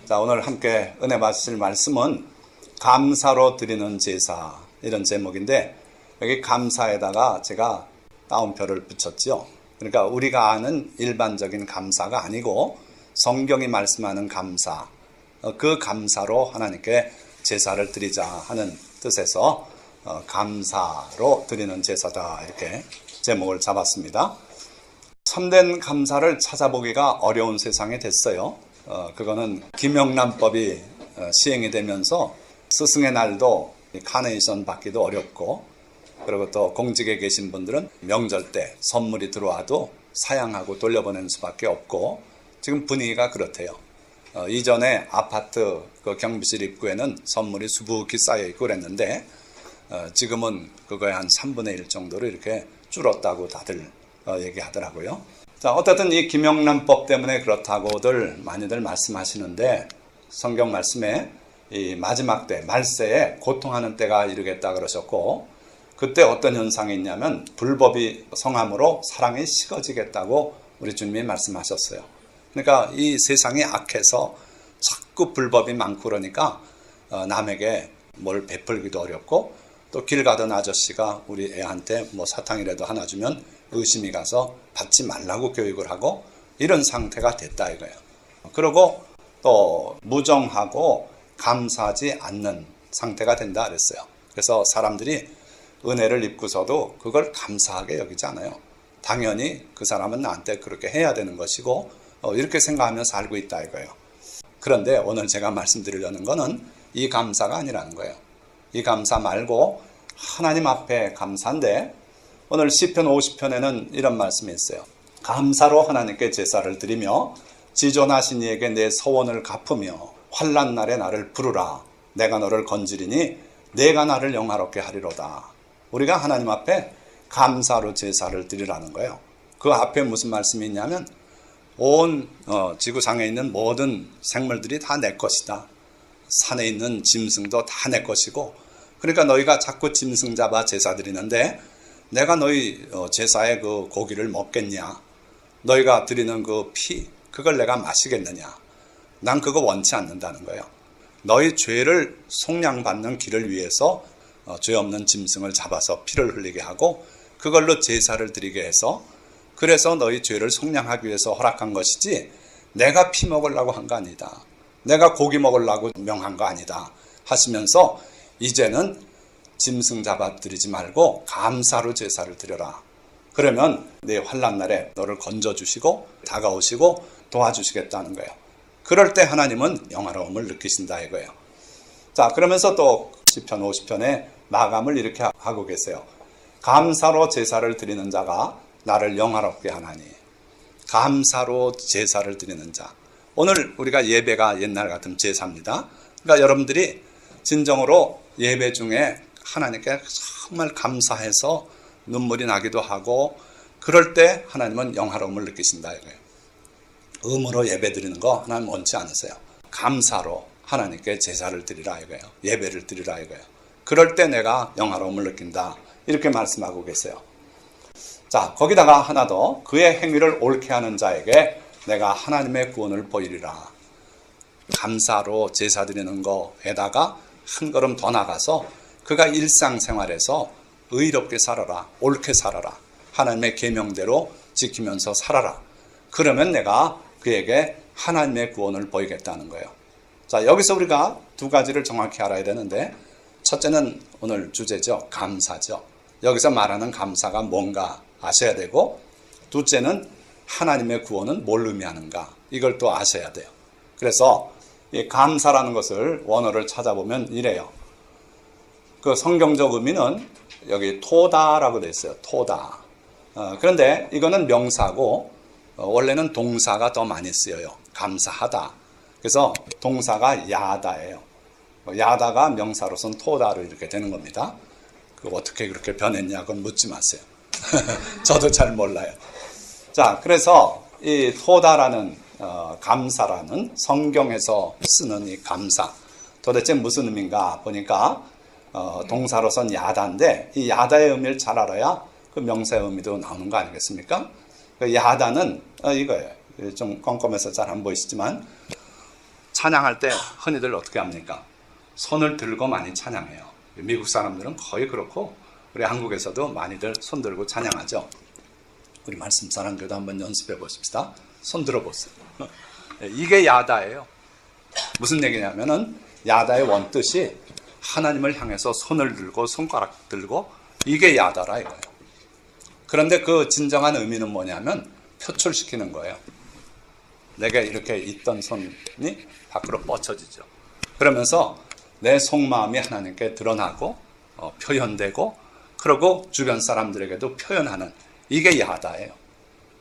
자, 오늘 함께 은혜 받으실 말씀은 감사로 드리는 제사, 이런 제목인데, 여기 감사에다가 제가 따옴표를 붙였죠. 그러니까 우리가 아는 일반적인 감사가 아니고 성경이 말씀하는 감사, 그 감사로 하나님께 제사를 드리자 하는 뜻에서 감사로 드리는 제사다, 이렇게 제목을 잡았습니다. 참된 감사를 찾아보기가 어려운 세상이 됐어요. 그거는 김영란법이 시행이 되면서 스승의 날도 카네이션 받기도 어렵고, 그리고 또 공직에 계신 분들은 명절 때 선물이 들어와도 사양하고 돌려보내는 수밖에 없고, 지금 분위기가 그렇대요. 이전에 아파트 그 경비실 입구에는 선물이 수북히 쌓여 있고 그랬는데, 지금은 그거의 한 3분의 1 정도로 이렇게 줄었다고 다들 얘기하더라고요. 자, 어쨌든 이 김영란법 때문에 그렇다고들 많이들 말씀하시는데, 성경 말씀에 이 마지막 때, 말세에 고통하는 때가 이르겠다 그러셨고, 그때 어떤 현상이 있냐면 불법이 성함으로 사랑이 식어지겠다고 우리 주님이 말씀하셨어요. 그러니까 이 세상이 악해서 자꾸 불법이 많고 그러니까 남에게 뭘 베풀기도 어렵고, 또 길 가던 아저씨가 우리 애한테 뭐 사탕이라도 하나 주면 의심이 가서 받지 말라고 교육을 하고, 이런 상태가 됐다 이거예요. 그리고 또 무정하고 감사하지 않는 상태가 된다 그랬어요. 그래서 사람들이 은혜를 입고서도 그걸 감사하게 여기지 않아요. 당연히 그 사람은 나한테 그렇게 해야 되는 것이고, 이렇게 생각하며 살고 있다 이거예요. 그런데 오늘 제가 말씀드리려는 거는 이 감사가 아니라는 거예요. 이 감사 말고 하나님 앞에 감사인데, 오늘 시편 50편에는 이런 말씀이 있어요. 감사로 하나님께 제사를 드리며 지존하신 이에게 내 서원을 갚으며 환난 날에 나를 부르라. 내가 너를 건지리니 내가 나를 영화롭게 하리로다. 우리가 하나님 앞에 감사로 제사를 드리라는 거예요. 그 앞에 무슨 말씀이 있냐면 온 지구상에 있는 모든 생물들이 다 내 것이다. 산에 있는 짐승도 다 내 것이고, 그러니까 너희가 자꾸 짐승 잡아 제사 드리는데 내가 너희 제사의 그 고기를 먹겠냐? 너희가 드리는 그 피, 그걸 내가 마시겠느냐? 난 그거 원치 않는다는 거예요. 너희 죄를 속량받는 길을 위해서 죄 없는 짐승을 잡아서 피를 흘리게 하고 그걸로 제사를 드리게 해서, 그래서 너희 죄를 속량하기 위해서 허락한 것이지 내가 피 먹으려고 한 거 아니다. 내가 고기 먹으려고 명한 거 아니다 하시면서, 이제는 짐승 잡아 드리지 말고 감사로 제사를 드려라. 그러면 내 환난 날에 너를 건져주시고 다가오시고 도와주시겠다는 거예요. 그럴 때 하나님은 영화로움을 느끼신다 이거예요. 자, 그러면서 또 시편 50편에 마감을 이렇게 하고 계세요. 감사로 제사를 드리는 자가 나를 영화롭게 하나니. 감사로 제사를 드리는 자. 오늘 우리가 예배가 옛날 같은 제사입니다. 그러니까 여러분들이 진정으로 예배 중에 하나님께 정말 감사해서 눈물이 나기도 하고, 그럴 때 하나님은 영화로움을 느끼신다 이거예요. 음으로 예배 드리는 거 하나님 원치 않으세요. 감사로 하나님께 제사를 드리라 이거예요. 예배를 드리라 이거예요. 그럴 때 내가 영화로움을 느낀다, 이렇게 말씀하고 계세요. 자, 거기다가 하나 더, 그의 행위를 옳게 하는 자에게 내가 하나님의 구원을 보이리라. 감사로 제사 드리는 거에다가 한 걸음 더 나가서 그가 일상생활에서 의롭게 살아라, 옳게 살아라, 하나님의 계명대로 지키면서 살아라. 그러면 내가 그에게 하나님의 구원을 보이겠다는 거예요. 자, 여기서 우리가 두 가지를 정확히 알아야 되는데, 첫째는 오늘 주제죠. 감사죠. 여기서 말하는 감사가 뭔가 아셔야 되고, 둘째는 하나님의 구원은 뭘 의미하는가, 이걸 또 아셔야 돼요. 그래서 이 감사라는 것을 원어를 찾아보면 이래요. 그 성경적 의미는 여기 토다라고 되어 있어요. 토다. 그런데 이거는 명사고 원래는 동사가 더 많이 쓰여요. 감사하다. 그래서 동사가 야다예요. 야다가 명사로서는 토다로 이렇게 되는 겁니다. 그 어떻게 그렇게 변했냐고 묻지 마세요. 저도 잘 몰라요. 자, 그래서 이 토다라는 감사라는 성경에서 쓰는 이 감사, 도대체 무슨 의미인가 보니까 동사로선 야다인데, 이 야다의 의미를 잘 알아야 그 명사의 의미도 나오는 거 아니겠습니까? 그 야다는 이거예요. 좀 껌껌해서 잘 안 보이시지만 찬양할 때 흔히들 어떻게 합니까? 손을 들고 많이 찬양해요. 미국 사람들은 거의 그렇고 우리 한국에서도 많이들 손 들고 찬양하죠. 우리 말씀 사랑교도 한번 연습해 보십시다. 손 들어보세요. 이게 야다예요. 무슨 얘기냐면은 야다의 원뜻이 하나님을 향해서 손을 들고 손가락 들고 이게 야다라 이거예요. 그런데 그 진정한 의미는 뭐냐면 표출시키는 거예요. 내가 이렇게 있던 손이 밖으로 뻗쳐지죠. 그러면서 내 속마음이 하나님께 드러나고 표현되고 그리고 주변 사람들에게도 표현하는 이게 야다예요.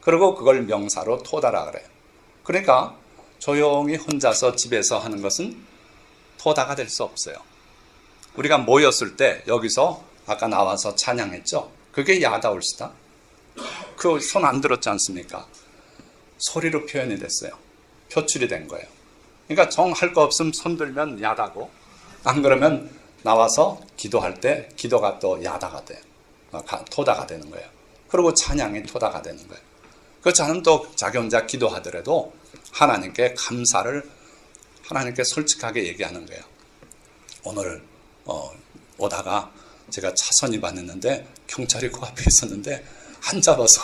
그리고 그걸 명사로 토다라 그래요. 그러니까 조용히 혼자서 집에서 하는 것은 토다가 될 수 없어요. 우리가 모였을 때 여기서 아까 나와서 찬양했죠. 그게 야다올시다. 그 손 안 들었지 않습니까? 소리로 표현이 됐어요. 표출이 된 거예요. 그러니까 정할 거 없으면 손 들면 야다고 안 그러면 나와서 기도할 때 기도가 또 야다가 돼요. 토다가 되는 거예요. 그리고 찬양이 토다가 되는 거예요. 그렇지 않으면 또 자기 혼자 기도하더라도 하나님께 감사를 하나님께 솔직하게 얘기하는 거예요. 오늘 오다가 제가 차선 위반했는데 경찰이 그 앞에 있었는데 안 잡아서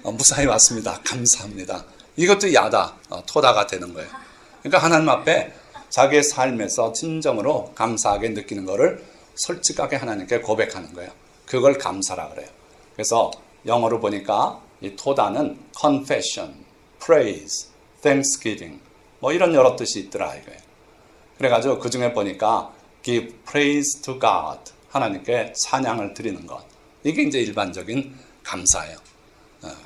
무사히 왔습니다. 감사합니다. 이것도 야다, 토다가 되는 거예요. 그러니까 하나님 앞에 자기의 삶에서 진정으로 감사하게 느끼는 것을 솔직하게 하나님께 고백하는 거예요. 그걸 감사라 그래요. 그래서 영어로 보니까 이 토다는 confession, praise, thanksgiving 뭐 이런 여러 뜻이 있더라 이거예요. 그래가지고 그 중에 보니까 give praise to God, 하나님께 찬양을 드리는 것. 이게 이제 일반적인 감사예요.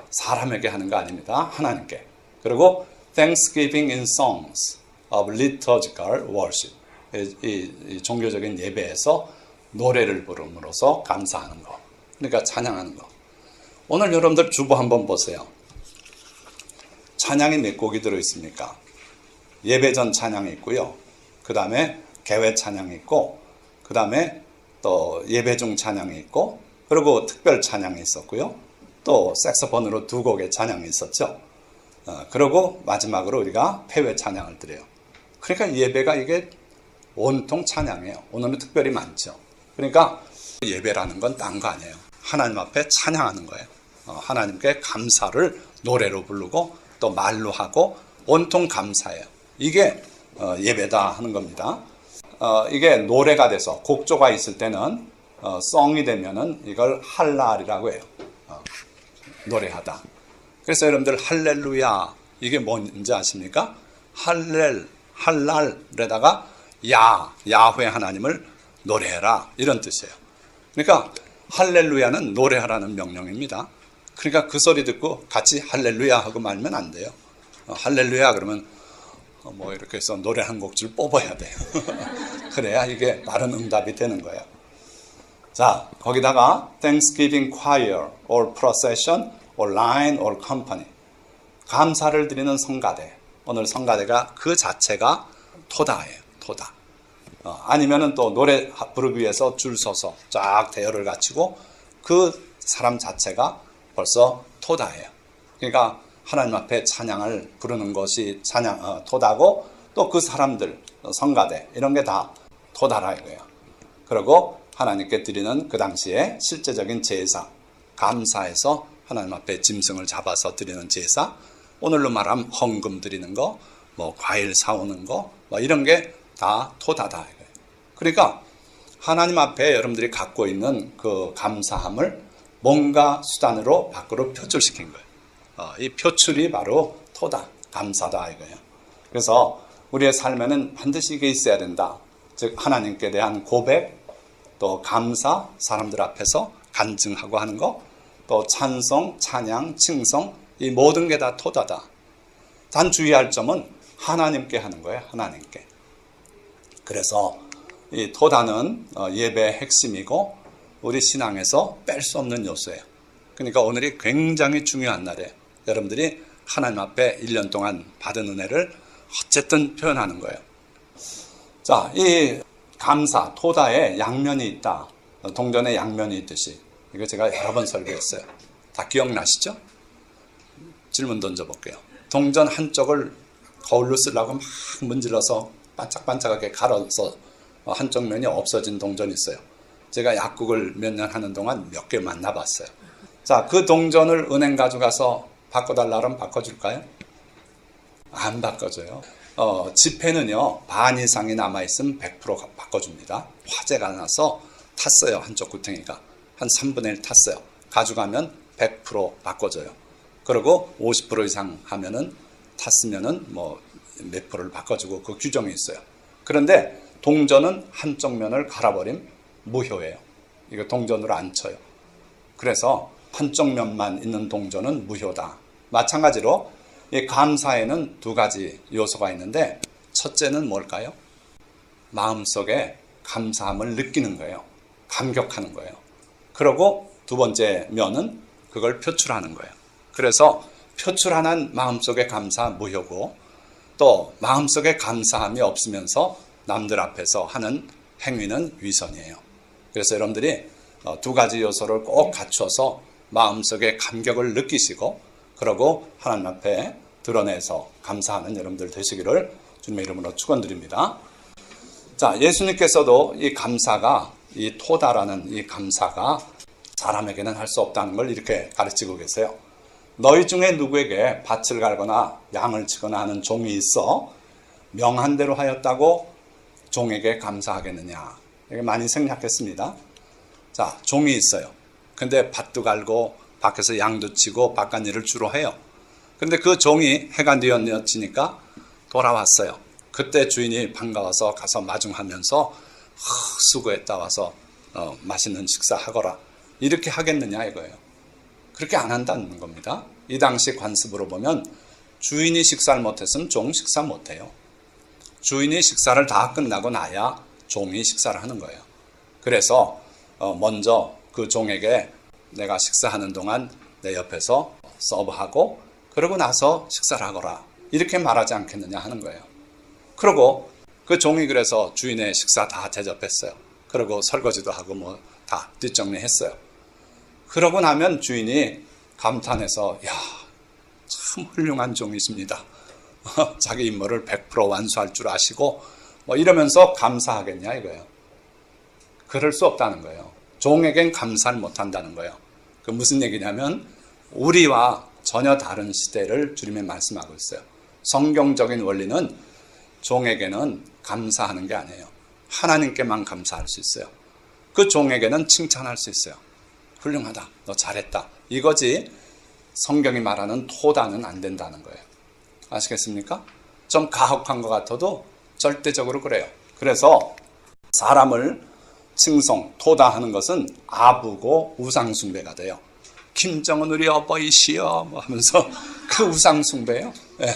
사람에게 하는 거 아닙니다. 하나님께. 그리고 thanksgiving in songs of liturgical worship. 이 종교적인 예배에서 노래를 부름으로써 감사하는 거. 그러니까 찬양하는 거. 오늘 여러분들 주보 한번 보세요. 찬양이 몇 곡이 들어있습니까? 예배 전 찬양이 있고요. 그 다음에 개회 찬양이 있고, 그 다음에 또 예배 중 찬양이 있고, 그리고 특별 찬양이 있었고요. 또 색소폰으로 2곡의 찬양이 있었죠. 그리고 마지막으로 우리가 폐회 찬양을 드려요. 그러니까 예배가 이게 온통 찬양이에요. 오늘은 특별히 많죠. 그러니까 예배라는 건 딴 거 아니에요. 하나님 앞에 찬양하는 거예요. 하나님께 감사를 노래로 부르고 또 말로 하고 온통 감사해요. 이게 예배다 하는 겁니다. 이게 노래가 돼서 곡조가 있을 때는 성이 되면은 이걸 할랄이라고 해요. 노래하다. 그래서 여러분들 할렐루야 이게 뭔지 아십니까? 할랄에다가 야훼 하나님을 노래해라 이런 뜻이에요. 그러니까 할렐루야는 노래하라는 명령입니다. 그러니까 그 소리 듣고 같이 할렐루야 하고 말면 안 돼요. 할렐루야 그러면 뭐 이렇게 해서 노래 한 곡줄 뽑아야 돼요. 그래야 이게 바른 응답이 되는 거예요. 자, 거기다가 Thanksgiving choir or procession or line or company. 감사를 드리는 성가대. 오늘 성가대가 그 자체가 토다예요. 토다. 아니면은 또 노래 부르기 위해서 줄 서서 쫙 대열을 갖추고 그 사람 자체가 벌써 토다예요. 그러니까 하나님 앞에 찬양을 부르는 것이 토다고 또 그 사람들 성가대 이런 게 다 토다라 이거예요. 그리고 하나님께 드리는 그 당시에 실제적인 제사, 감사해서 하나님 앞에 짐승을 잡아서 드리는 제사, 오늘로 말하면 헌금 드리는 거, 뭐 과일 사오는 거, 뭐 이런 게 다 토다다 이거예요. 그러니까 하나님 앞에 여러분들이 갖고 있는 그 감사함을 뭔가 수단으로 밖으로 표출시킨 거예요. 이 표출이 바로 토다, 감사다 이거예요. 그래서 우리의 삶에는 반드시 이게 있어야 된다. 즉 하나님께 대한 고백, 또 감사, 사람들 앞에서 간증하고 하는 거, 또 찬송, 찬양, 칭송, 이 모든 게 다 토다다. 단 주의할 점은 하나님께 하는 거예요. 하나님께. 그래서 이 토다는 예배의 핵심이고 우리 신앙에서 뺄 수 없는 요소예요. 그러니까 오늘이 굉장히 중요한 날이에요. 여러분들이 하나님 앞에 1년 동안 받은 은혜를 어쨌든 표현하는 거예요. 자, 이 감사, 토다에 양면이 있다. 동전에 양면이 있듯이. 이거 제가 여러 번 설교했어요. 다 기억나시죠? 질문 던져볼게요. 동전 한쪽을 거울로 쓰려고 막 문질러서 반짝반짝하게 갈아서 한쪽 면이 없어진 동전이 있어요. 제가 약국을 몇 년 하는 동안 몇 개 만나봤어요. 자, 그 동전을 은행 가져가서 바꿔달라 그러면 바꿔줄까요? 안 바꿔줘요. 지폐는요, 반 이상이 남아있으면 100% 바꿔줍니다. 화재가 나서 탔어요. 한쪽 구덩이가. 한 3분의 1 탔어요. 가져가면 100% 바꿔줘요. 그리고 50% 이상 하면은 탔으면은 몇 프로를 바꿔주고 그 규정이 있어요. 그런데 동전은 한쪽 면을 갈아버리면 무효예요. 이거 동전으로 안 쳐요. 그래서 한쪽 면만 있는 동전은 무효다. 마찬가지로 이 감사에는 두 가지 요소가 있는데 첫째는 뭘까요? 마음속에 감사함을 느끼는 거예요. 감격하는 거예요. 그리고 두 번째 면은 그걸 표출하는 거예요. 그래서 표출하는 마음속의 감사 무효고 또 마음속에 감사함이 없으면서 남들 앞에서 하는 행위는 위선이에요. 그래서 여러분들이 두 가지 요소를 꼭 갖춰서 마음속에 감격을 느끼시고 그러고 하나님 앞에 드러내서 감사하는 여러분들 되시기를 주님의 이름으로 축원드립니다. 자, 예수님께서도 이 감사가 이 토다라는 이 감사가 사람에게는 할 수 없다는 걸 이렇게 가르치고 계세요. 너희 중에 누구에게 밭을 갈거나 양을 치거나 하는 종이 있어 명한 대로 하였다고 종에게 감사하겠느냐. 이게 많이 생략했습니다. 자, 종이 있어요. 근데 밭도 갈고 밖에서 양도 치고 바깥 일을 주로 해요. 근데 그 종이 해가 뉘어지니까 돌아왔어요. 그때 주인이 반가워서 가서 마중하면서 수고했다 와서 맛있는 식사하거라. 이렇게 하겠느냐 이거예요. 그렇게 안 한다는 겁니다. 이 당시 관습으로 보면 주인이 식사를 못했으면 종 식사 못해요. 주인이 식사를 다 끝나고 나야 종이 식사를 하는 거예요. 그래서 먼저 그 종에게 내가 식사하는 동안 내 옆에서 서브하고 그러고 나서 식사를 하거라. 이렇게 말하지 않겠느냐 하는 거예요. 그리고 그 종이 그래서 주인의 식사 다 대접했어요. 그리고 설거지도 하고 다 뒷정리했어요. 그러고 나면 주인이 감탄해서 야, 참 훌륭한 종이십니다. 자기 임무를 100% 완수할 줄 아시고 이러면서 감사하겠냐 이거예요. 그럴 수 없다는 거예요. 종에겐 감사를 못한다는 거예요. 그 무슨 얘기냐면 우리와 전혀 다른 시대를 주님이 말씀하고 있어요. 성경적인 원리는 종에게는 감사하는 게 아니에요. 하나님께만 감사할 수 있어요. 그 종에게는 칭찬할 수 있어요. 훌륭하다. 너 잘했다. 이거지 성경이 말하는 토다는 안 된다는 거예요. 아시겠습니까? 좀 가혹한 것 같아도 절대적으로 그래요. 그래서 사람을 칭송, 토다하는 것은 아부고 우상숭배가 돼요. 김정은 우리 어버이시여 하면서 그 우상숭배예요. 예.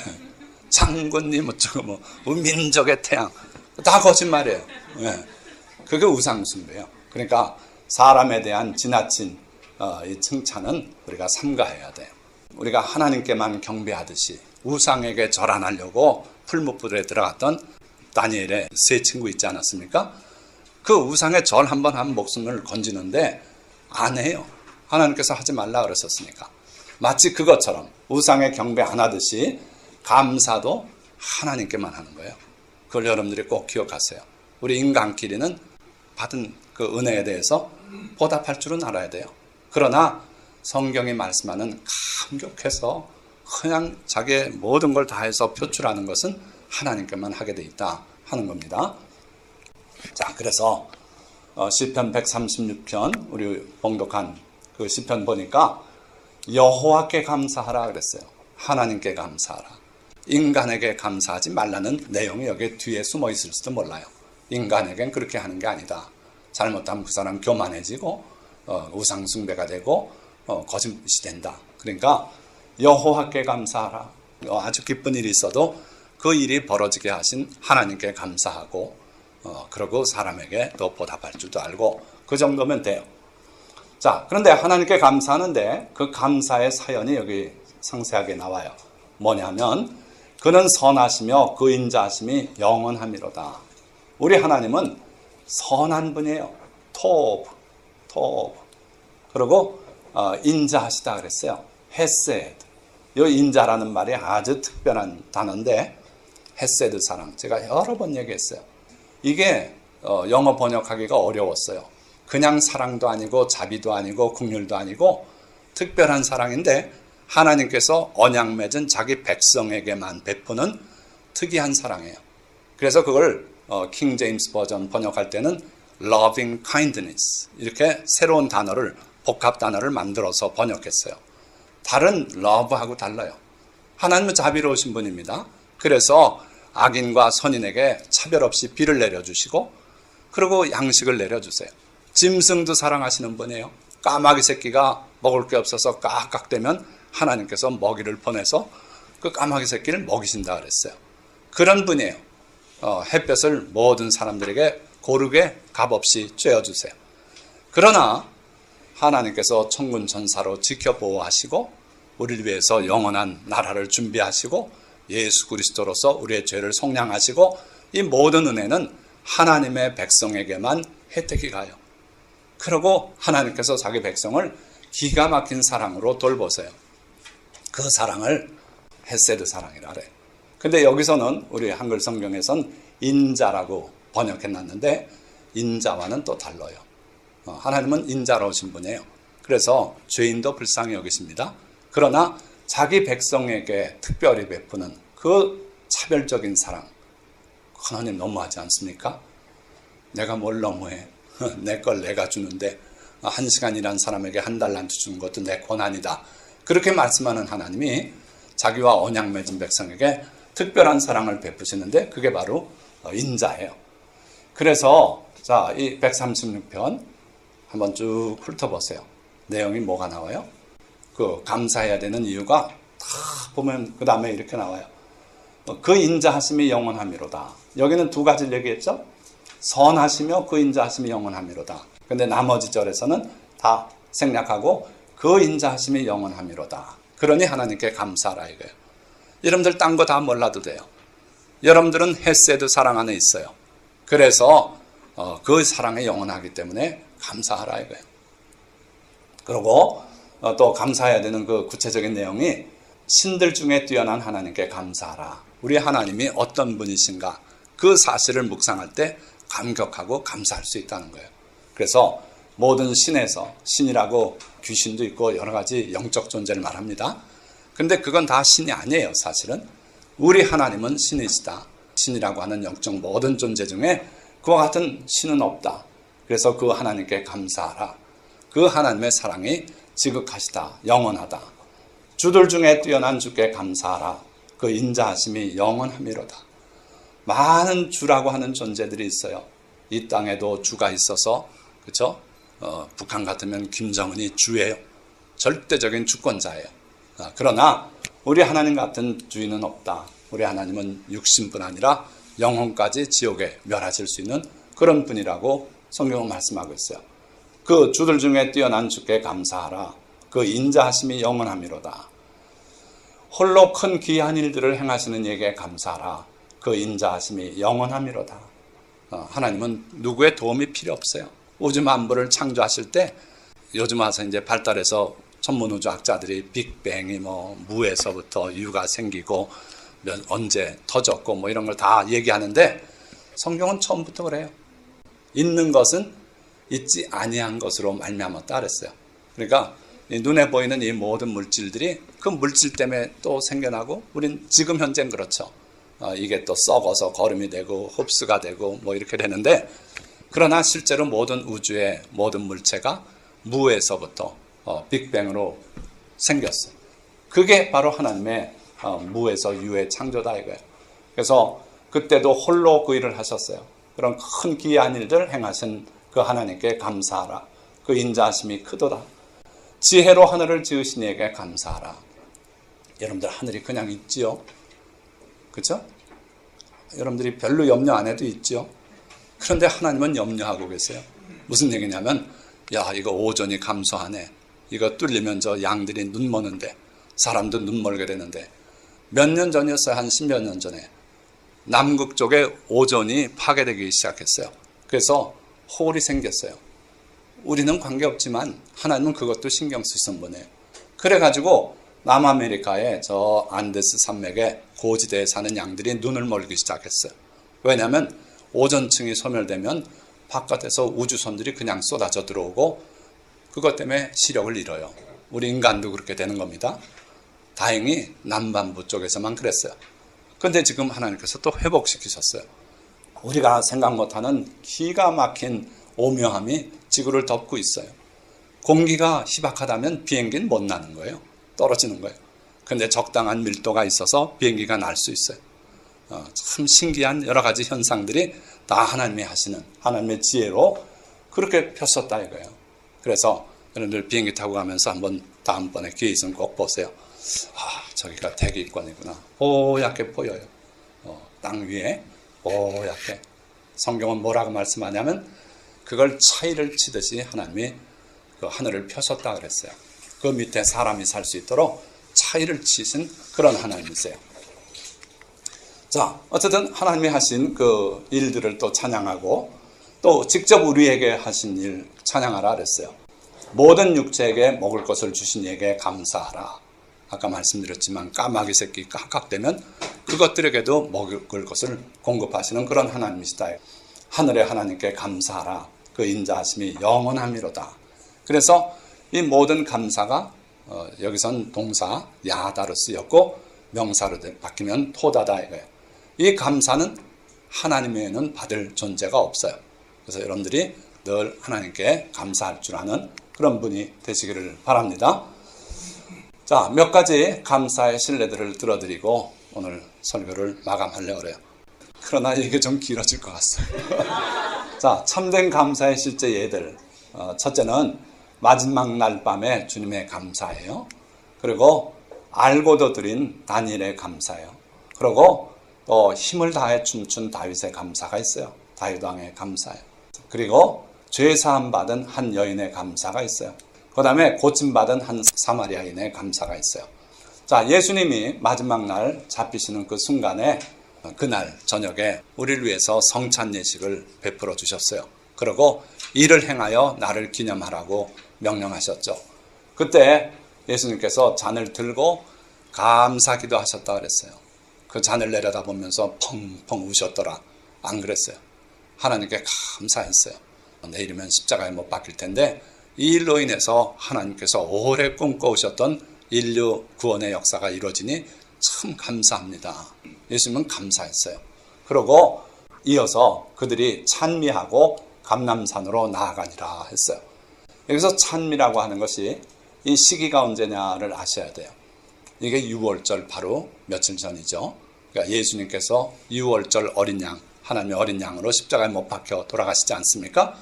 장군님 어쩌고 민족의 태양 다 거짓말이에요. 예. 그게 우상숭배예요. 그러니까 사람에 대한 지나친 이 칭찬은 우리가 삼가해야 돼요. 우리가 하나님께만 경배하듯이 우상에게 절 안 하려고 풀무불에 들어갔던 다니엘의 세 친구 있지 않았습니까? 그 우상에 절 한번 하면 목숨을 건지는데 안 해요. 하나님께서 하지 말라 그러셨으니까. 마치 그것처럼 우상에 경배 안 하듯이 감사도 하나님께만 하는 거예요. 그걸 여러분들이 꼭 기억하세요. 우리 인간끼리는 받은 그 은혜에 대해서 보답할 줄은 알아야 돼요. 그러나 성경이 말씀하는 감격해서 그냥 자기의 모든 걸 다해서 표출하는 것은 하나님께만 하게 돼 있다 하는 겁니다. 자, 그래서 시편 136편 우리 봉독한 그 시편 보니까 여호와께 감사하라 그랬어요. 하나님께 감사하라. 인간에게 감사하지 말라는 내용이 여기 뒤에 숨어 있을 수도 몰라요. 인간에겐 그렇게 하는 게 아니다. 잘못하면 그 사람 교만해지고 우상숭배가 되고 거짓이 된다. 그러니까 여호와께 감사하라. 아주 기쁜 일이 있어도 그 일이 벌어지게 하신 하나님께 감사하고 그러고 사람에게 또 보답할 줄도 알고 그 정도면 돼요. 자, 그런데 하나님께 감사하는데 그 감사의 사연이 여기 상세하게 나와요. 뭐냐면 그는 선하시며 그 인자하심이 영원함이로다. 우리 하나님은 선한 분이에요. 토브. 그리고 인자하시다 그랬어요. 헤세드. 이 인자라는 말이 아주 특별한 단어인데 헤세드 사랑. 제가 여러 번 얘기했어요. 이게 영어 번역하기가 어려웠어요. 그냥 사랑도 아니고 자비도 아니고 긍휼도 아니고 특별한 사랑인데 하나님께서 언약 맺은 자기 백성에게만 베푸는 특이한 사랑이에요. 그래서 그걸 킹 제임스 버전 번역할 때는 loving kindness 이렇게 새로운 단어를 복합 단어를 만들어서 번역했어요. 다른 love하고 달라요. 하나님은 자비로우신 분입니다. 그래서 악인과 선인에게 차별 없이 비를 내려주시고 그리고 양식을 내려주세요. 짐승도 사랑하시는 분이에요. 까마귀 새끼가 먹을 게 없어서 깍깍대면 하나님께서 먹이를 보내서 그 까마귀 새끼를 먹이신다 그랬어요. 그런 분이에요. 햇볕을 모든 사람들에게 고르게 값없이 쬐어주세요. 그러나 하나님께서 천군 천사로 지켜 보호하시고 우리를 위해서 영원한 나라를 준비하시고 예수 그리스도로서 우리의 죄를 속량하시고 이 모든 은혜는 하나님의 백성에게만 혜택이 가요. 그리고 하나님께서 자기 백성을 기가 막힌 사랑으로 돌보세요. 그 사랑을 헤세드 사랑이라 그래요. 근데 여기서는 우리 한글 성경에선 인자라고 번역해놨는데 인자와는 또 달라요. 하나님은 인자로우신 분이에요. 그래서 죄인도 불쌍히 여기십니다. 그러나 자기 백성에게 특별히 베푸는 그 차별적인 사랑, 하나님 너무하지 않습니까? 내가 뭘 너무해? 내 걸 내가 주는데 1시간 일한 사람에게 1달란트 주는 것도 내 권한이다. 그렇게 말씀하는 하나님이 자기와 언약 맺은 백성에게 특별한 사랑을 베푸시는데 그게 바로 인자예요. 그래서 자, 이 136편 한번 쭉 훑어보세요. 내용이 뭐가 나와요? 그 감사해야 되는 이유가 다 보면 그 다음에 이렇게 나와요. 그 인자하심이 영원함이로다. 여기는 두 가지를 얘기했죠. 선하시며 그 인자하심이 영원함이로다. 근데 나머지 절에서는 다 생략하고 그 인자하심이 영원함이로다. 그러니 하나님께 감사하라 이거예요. 여러분들 딴 거 다 몰라도 돼요. 여러분들은 헤세드 사랑 안에 있어요. 그래서 그 사랑이 영원하기 때문에 감사하라 이거예요. 그리고 또 감사해야 되는 그 구체적인 내용이 신들 중에 뛰어난 하나님께 감사하라. 우리 하나님이 어떤 분이신가 그 사실을 묵상할 때 감격하고 감사할 수 있다는 거예요. 그래서 모든 신에서 신이라고 귀신도 있고 여러 가지 영적 존재를 말합니다. 근데 그건 다 신이 아니에요. 사실은 우리 하나님은 신이시다. 신이라고 하는 영적 모든 존재 중에 그와 같은 신은 없다. 그래서 그 하나님께 감사하라. 그 하나님의 사랑이 지극하시다. 영원하다. 주들 중에 뛰어난 주께 감사하라. 그 인자하심이 영원함이로다. 많은 주라고 하는 존재들이 있어요. 이 땅에도 주가 있어서 그렇죠? 북한 같으면 김정은이 주예요. 절대적인 주권자예요. 그러나 우리 하나님 같은 주인은 없다. 우리 하나님은 육신뿐 아니라 영혼까지 지옥에 멸하실 수 있는 그런 분이라고 성경은 말씀하고 있어요. 그 주들 중에 뛰어난 주께 감사하라. 그 인자하심이 영원함이로다. 홀로 큰 귀한 일들을 행하시는 이에게 감사하라. 그 인자하심이 영원함이로다. 하나님은 누구의 도움이 필요 없어요. 우주 만물을 창조하실 때 요즘 와서 이제 발달해서 천문우주학자들이 빅뱅이 뭐 무에서부터 유가 생기고 언제 터졌고 뭐 이런 걸 다 얘기하는데 성경은 처음부터 그래요. 있는 것은 있지 아니한 것으로 말미암았다 그랬어요. 그러니까 눈에 보이는 이 모든 물질들이 그 물질 때문에 또 생겨나고 우린 지금 현재는 그렇죠. 이게 또 썩어서 거름이 되고 흡수가 되고 뭐 이렇게 되는데 그러나 실제로 모든 우주의 모든 물체가 무에서부터 빅뱅으로 생겼어요. 그게 바로 하나님의 무에서 유의 창조다 이거예요. 그래서 그때도 홀로 그 일을 하셨어요. 그런 큰 기이한 일들 행하신 그 하나님께 감사하라. 그 인자하심이 크도다. 지혜로 하늘을 지으신 이에게 감사하라. 여러분들 하늘이 그냥 있지요? 그렇죠? 여러분들이 별로 염려 안 해도 있죠? 그런데 하나님은 염려하고 계세요. 무슨 얘기냐면 야 이거 오존이 감소하네. 이거 뚫리면 저 양들이 눈 머는데 사람도 눈 멀게 되는데 몇 년 전이었어요. 한 10몇 년 전에 남극 쪽에 오존이 파괴되기 시작했어요. 그래서 홀이 생겼어요. 우리는 관계없지만 하나님은 그것도 신경 쓰시는 분이에요. 그래가지고 남아메리카의 저 안데스 산맥에 고지대에 사는 양들이 눈을 멀기 시작했어요. 왜냐하면 오존층이 소멸되면 바깥에서 우주선들이 그냥 쏟아져 들어오고 그것 때문에 시력을 잃어요. 우리 인간도 그렇게 되는 겁니다. 다행히 남반부 쪽에서만 그랬어요. 그런데 지금 하나님께서 또 회복시키셨어요. 우리가 생각 못하는 기가 막힌 오묘함이 지구를 덮고 있어요. 공기가 희박하다면 비행기는 못 나는 거예요. 떨어지는 거예요. 그런데 적당한 밀도가 있어서 비행기가 날 수 있어요. 참 신기한 여러 가지 현상들이 다 하나님이 하시는 하나님의 지혜로 그렇게 폈었다 이거예요. 그래서 여러분들 비행기 타고 가면서 한번 다음번에 기회 있으면 꼭 보세요. 저기가 대기권이구나. 뽀얗게 보여요. 땅 위에 뽀얗게. 성경은 뭐라고 말씀하냐면 그걸 차이를 치듯이 하나님이 그 하늘을 펴셨다 그랬어요. 그 밑에 사람이 살 수 있도록 차이를 치신 그런 하나님이세요. 자, 어쨌든 하나님이 하신 그 일들을 또 찬양하고 또 직접 우리에게 하신 일 찬양하라 그랬어요. 모든 육체에게 먹을 것을 주신 이에게 감사하라. 아까 말씀드렸지만 까마귀 새끼 깍깍대면 그것들에게도 먹을 것을 공급하시는 그런 하나님이시다. 하늘의 하나님께 감사하라. 그 인자하심이 영원함이로다. 그래서 이 모든 감사가 여기선 동사 야다로 쓰였고 명사로 바뀌면 토다다 이거예요. 이 감사는 하나님 외에는 받을 존재가 없어요. 그래서 여러분들이 늘 하나님께 감사할 줄 아는 그런 분이 되시기를 바랍니다. 자, 몇 가지 감사의 신뢰들을 들어드리고 오늘 설교를 마감하려고 그래요. 그러나 이게 좀 길어질 것 같습니다. 자, 참된 감사의 실제 예들. 첫째는 마지막 날 밤에 주님의 감사예요. 그리고 알고도 드린 다니엘의 감사예요. 그리고 또 힘을 다해 춤춘 다윗의 감사가 있어요. 다윗 왕의 감사예요. 그리고 죄사함 받은 한 여인의 감사가 있어요. 그 다음에 고침받은 한 사마리아인의 감사가 있어요. 자, 예수님이 마지막 날 잡히시는 그 순간에 그날 저녁에 우리를 위해서 성찬 예식을 베풀어 주셨어요. 그리고 이를 행하여 나를 기념하라고 명령하셨죠. 그때 예수님께서 잔을 들고 감사기도 하셨다 그랬어요. 그 잔을 내려다보면서 펑펑 우셨더라. 안 그랬어요. 하나님께 감사했어요. 내일이면 십자가에 못 박힐 텐데 이 일로 인해서 하나님께서 오래 꿈꿔오셨던 인류 구원의 역사가 이루어지니 참 감사합니다. 예수님은 감사했어요. 그리고 이어서 그들이 찬미하고 감람산으로 나아가니라 했어요. 여기서 찬미라고 하는 것이 이 시기가 언제냐를 아셔야 돼요. 이게 6월절 바로 며칠 전이죠. 그러니까 예수님께서 6월절 어린 양, 하나님의 어린 양으로 십자가에 못 박혀 돌아가시지 않습니까?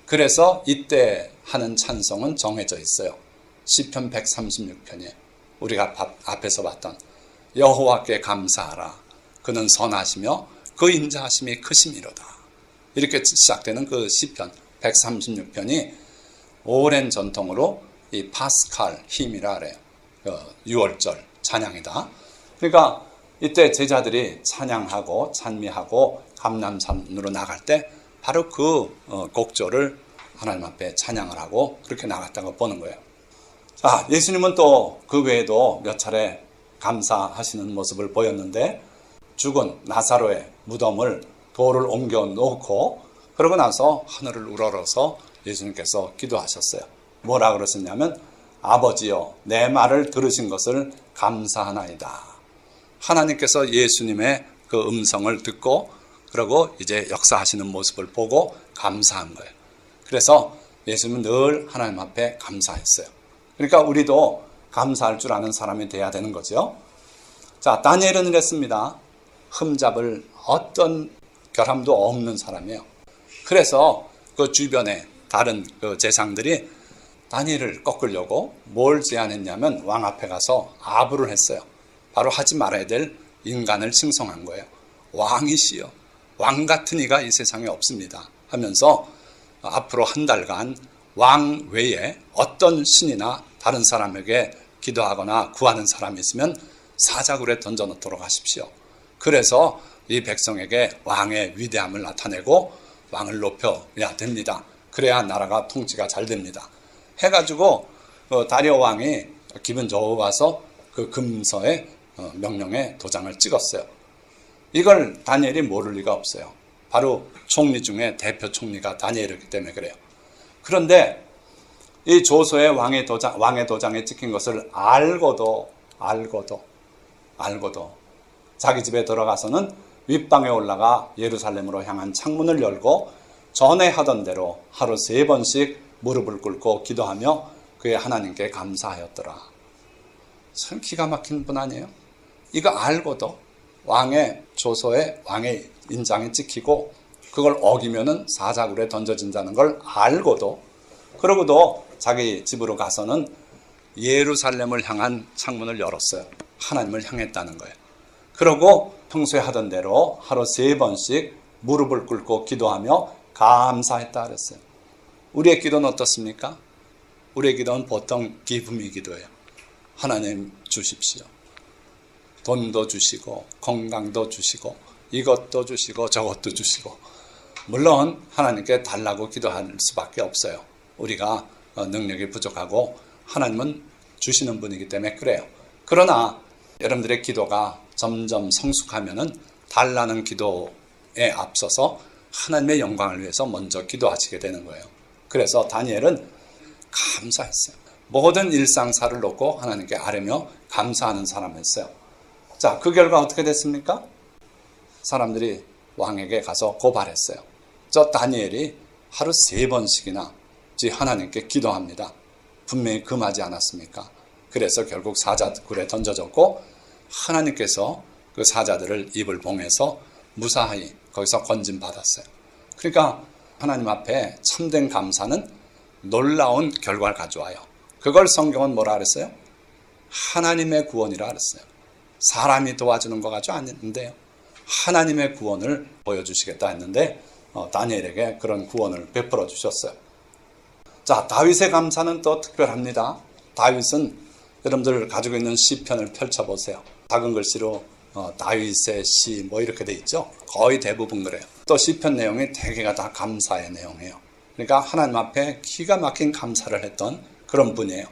그래서 이때 하는 찬송은 정해져 있어요. 시편 136편에 우리가 앞에서 봤던 여호와께 감사하라. 그는 선하시며 그 인자하심이 크심이로다. 이렇게 시작되는 그 시편 136편이 오랜 전통으로 이 파스칼 힘이라 그래요. 6월절 찬양이다. 그러니까 이때 제자들이 찬양하고 찬미하고 감람산으로 나갈 때 바로 그 곡조를 하나님 앞에 찬양을 하고 그렇게 나갔다고 보는 거예요. 자, 예수님은 또 그 외에도 몇 차례 감사하시는 모습을 보였는데 죽은 나사로의 무덤을 돌을 옮겨 놓고 그러고 나서 하늘을 우러러서 예수님께서 기도하셨어요. 뭐라 그러셨냐면 아버지여 내 말을 들으신 것을 감사하나이다. 하나님께서 예수님의 그 음성을 듣고 그리고 이제 역사하시는 모습을 보고 감사한 거예요. 그래서 예수님은 늘 하나님 앞에 감사했어요. 그러니까 우리도 감사할 줄 아는 사람이 돼야 되는 거죠. 자, 다니엘은 이랬습니다. 흠잡을 어떤 결함도 없는 사람이에요. 그래서 그 주변에 다른 그 제상들이 다니엘을 꺾으려고 뭘 제안했냐면 왕 앞에 가서 아부를 했어요. 바로 하지 말아야 될 인간을 칭송한 거예요. 왕이시여, 왕 같은 이가 이 세상에 없습니다 하면서 앞으로 한 달간 왕 외에 어떤 신이나 다른 사람에게 기도하거나 구하는 사람이 있으면 사자굴에 던져놓도록 하십시오. 그래서 이 백성에게 왕의 위대함을 나타내고 왕을 높여야 됩니다. 그래야 나라가 통치가 잘 됩니다. 해가지고 다리오 왕이 기분 좋아서 그 금서에 명령에 도장을 찍었어요. 이걸 다니엘이 모를 리가 없어요. 바로 총리 중에 대표 총리가 다니엘이기 때문에 그래요. 그런데 이 조서의 왕의 도장에 찍힌 것을 알고도 자기 집에 들어가서는 윗방에 올라가 예루살렘으로 향한 창문을 열고 전에 하던 대로 하루 3번씩 무릎을 꿇고 기도하며 그의 하나님께 감사하였더라. 참 기가 막힌 분 아니에요? 이거 알고도 왕의 조서에 왕의 인장에 찍히고 그걸 어기면은 사자굴에 던져진다는 걸 알고도, 그러고도 자기 집으로 가서는 예루살렘을 향한 창문을 열었어요. 하나님을 향했다는 거예요. 그러고 평소에 하던 대로 하루 3번씩 무릎을 꿇고 기도하며 감사했다 그랬어요. 우리의 기도는 어떻습니까? 우리의 기도는 보통 기쁨의 기도예요. 하나님 주십시오. 돈도 주시고 건강도 주시고 이것도 주시고 저것도 주시고, 물론 하나님께 달라고 기도할 수밖에 없어요. 우리가 능력이 부족하고 하나님은 주시는 분이기 때문에 그래요. 그러나 여러분들의 기도가 점점 성숙하면은 달라는 기도에 앞서서 하나님의 영광을 위해서 먼저 기도하시게 되는 거예요. 그래서 다니엘은 감사했어요. 모든 일상사를 놓고 하나님께 아뢰며 감사하는 사람이었어요. 자, 그 결과 어떻게 됐습니까? 사람들이 왕에게 가서 고발했어요. 저 다니엘이 하루 3번씩이나 하나님께 기도합니다. 분명히 금하지 않았습니까? 그래서 결국 사자굴에 던져졌고 하나님께서 그 사자들을 입을 봉해서 무사히 거기서 건진받았어요. 그러니까 하나님 앞에 참된 감사는 놀라운 결과를 가져와요. 그걸 성경은 뭐라 그랬어요? 하나님의 구원이라 그랬어요. 사람이 도와주는 거 가지고 아닌데요. 하나님의 구원을 보여주시겠다 했는데 다니엘에게 그런 구원을 베풀어 주셨어요. 자, 다윗의 감사는 또 특별합니다. 다윗은 여러분들 가지고 있는 시편을 펼쳐보세요. 작은 글씨로 다윗의 시 뭐 이렇게 돼 있죠. 거의 대부분 그래요. 또 시편 내용이 대개가 다 감사의 내용이에요. 그러니까 하나님 앞에 기가 막힌 감사를 했던 그런 분이에요.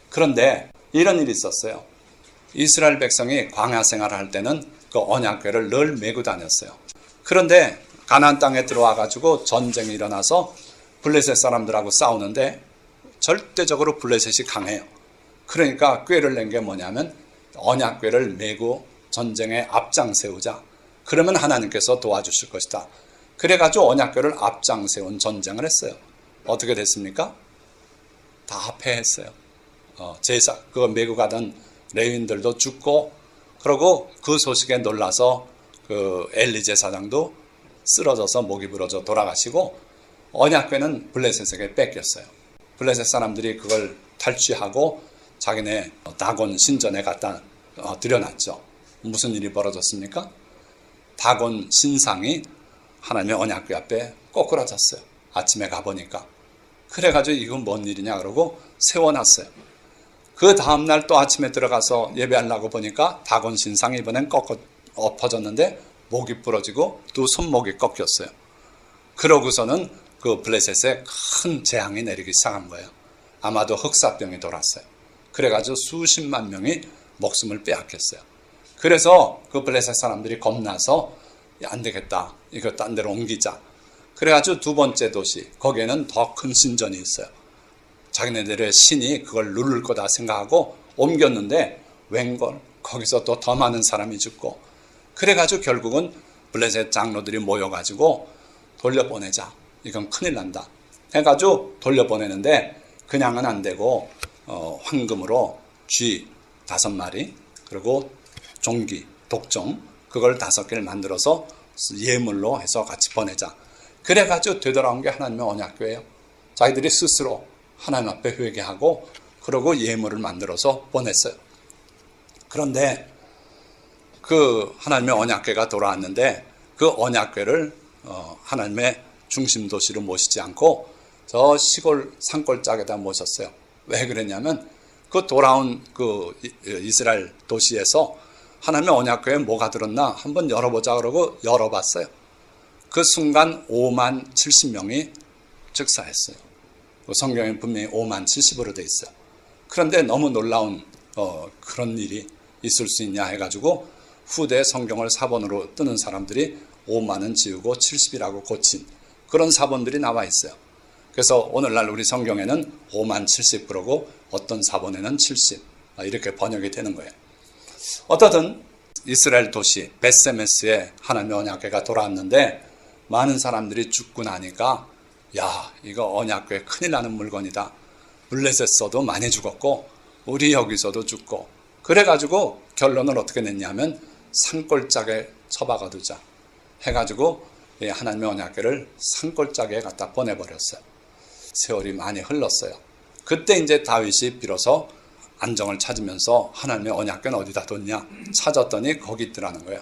그런데 이런 일이 있었어요. 이스라엘 백성이 광야 생활을 할 때는 그 언약궤를 늘 메고 다녔어요. 그런데 가나안 땅에 들어와 가지고 전쟁이 일어나서 블레셋 사람들하고 싸우는데 절대적으로 블레셋이 강해요. 그러니까 궤를 낸 게 뭐냐면 언약궤를 메고 전쟁에 앞장 세우자. 그러면 하나님께서 도와주실 것이다. 그래가지고 언약궤를 앞장 세운 전쟁을 했어요. 어떻게 됐습니까? 다 패했어요. 제사 그거 메고 가던 레위인들도 죽고, 그러고 그 소식에 놀라서 그 엘리 제사장도 쓰러져서 목이 부러져 돌아가시고 언약궤는 블레셋에게 뺏겼어요. 블레셋 사람들이 그걸 탈취하고 자기네 다곤 신전에 갖다 들여놨죠. 무슨 일이 벌어졌습니까? 다곤 신상이 하나님의 언약궤 앞에 꼬꾸라졌어요. 아침에 가보니까. 그래가지고 이건 뭔 일이냐 그러고 세워놨어요. 그 다음날 또 아침에 들어가서 예배하려고 보니까 다곤 신상이 이번엔 엎어졌는데 목이 부러지고 두 손목이 꺾였어요. 그러고서는 그 블레셋에 큰 재앙이 내리기 시작한 거예요. 아마도 흑사병이 돌았어요. 그래가지고 수십만 명이 목숨을 빼앗겼어요. 그래서 그 블레셋 사람들이 겁나서 안 되겠다, 이거 딴 데로 옮기자. 그래가지고 두 번째 도시, 거기에는 더 큰 신전이 있어요. 자기네들의 신이 그걸 누를 거다 생각하고 옮겼는데 웬걸 거기서 또 더 많은 사람이 죽고, 그래가지고 결국은 블레셋 장로들이 모여가지고 돌려보내자, 이건 큰일 난다 해가지고 돌려보내는데 그냥은 안 되고 황금으로 쥐 5마리 그리고 종기, 독종 그걸 5개를 만들어서 예물로 해서 같이 보내자. 그래가지고 되돌아온 게 하나님의 언약궤예요. 자기들이 스스로 하나님 앞에 회개하고 그러고 예물을 만들어서 보냈어요. 그런데 그 하나님의 언약궤가 돌아왔는데 그 언약궤를 하나님의 중심 도시로 모시지 않고 저 시골 산골짜기에다 모셨어요. 왜 그랬냐면 그 돌아온 그 이스라엘 도시에서 하나님의 언약궤에 뭐가 들었나 한번 열어보자 그러고 열어봤어요. 그 순간 5만 70명이 즉사했어요. 성경에 분명히 5만 70으로 돼 있어요. 그런데 너무 놀라운 그런 일이 있을 수 있냐 해가지고 후대 성경을 사본으로 뜨는 사람들이 5만은 지우고 70이라고 고친 그런 사본들이 나와 있어요. 그래서 오늘날 우리 성경에는 5만 70 그러고 어떤 사본에는 70 이렇게 번역이 되는 거예요. 어떻든 이스라엘 도시 벳세메스에 하나님의 언약궤가 돌아왔는데 많은 사람들이 죽고 나니까 야, 이거 언약궤 큰일 나는 물건이다. 블레셋에서도 많이 죽었고 우리 여기서도 죽고 그래가지고 결론을 어떻게 냈냐면 산골짜기에 처박아 두자 해가지고 하나님의 언약궤를 산골짜기에 갖다 보내버렸어요. 세월이 많이 흘렀어요. 그때 이제 다윗이 비로소 안정을 찾으면서 하나님의 언약궤는 어디다 뒀냐 찾았더니 거기 있더라는 거예요.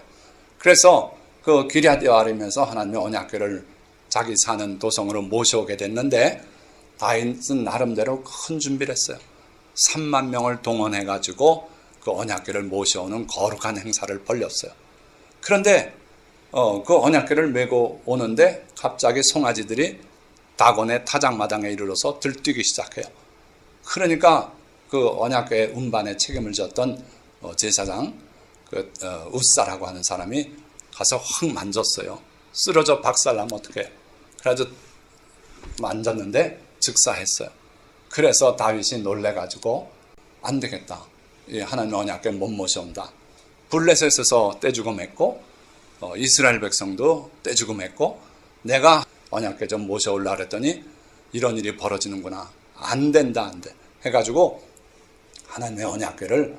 그래서 그 기럇여아림에서 하나님의 언약궤를 자기 사는 도성으로 모셔오게 됐는데 다윗은 나름대로 큰 준비를 했어요. 3만 명을 동원해가지고 그 언약궤를 모셔오는 거룩한 행사를 벌였어요. 그런데 그 언약궤를 메고 오는데 갑자기 송아지들이 다곤의 타작마당에 이르러서 들뛰기 시작해요. 그러니까 그 언약궤 운반에 책임을 졌던 제사장 우사라고 하는 사람이 가서 확 만졌어요. 쓰러져 박살나면 어떡해. 그래가지고 만졌는데 즉사했어요. 그래서 다윗이 놀래가지고 안 되겠다. 하나님의 언약궤 못 모셔온다. 블레셋에서 떼주고 맺고 이스라엘 백성도 떼주고 맺고 내가 언약궤 좀 모셔올라 그랬더니 이런 일이 벌어지는구나. 안 된다 안 돼. 해가지고 하나님의 언약궤를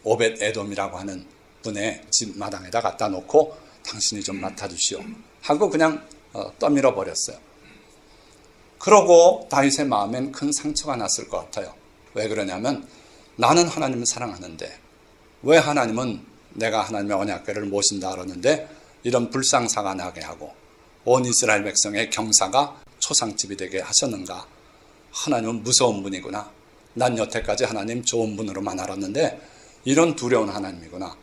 오벳 에돔이라고 하는 분의 집 마당에다 갖다 놓고 당신이 좀 맡아주시오 하고 그냥 떠밀어 버렸어요. 그러고 다윗의 마음엔 큰 상처가 났을 것 같아요. 왜 그러냐면 나는 하나님을 사랑하는데 왜 하나님은 내가 하나님의 언약궤를 모신다 그러는데 이런 불상사가 나게 하고 온 이스라엘 백성의 경사가 초상집이 되게 하셨는가. 하나님은 무서운 분이구나. 난 여태까지 하나님 좋은 분으로만 알았는데 이런 두려운 하나님이구나.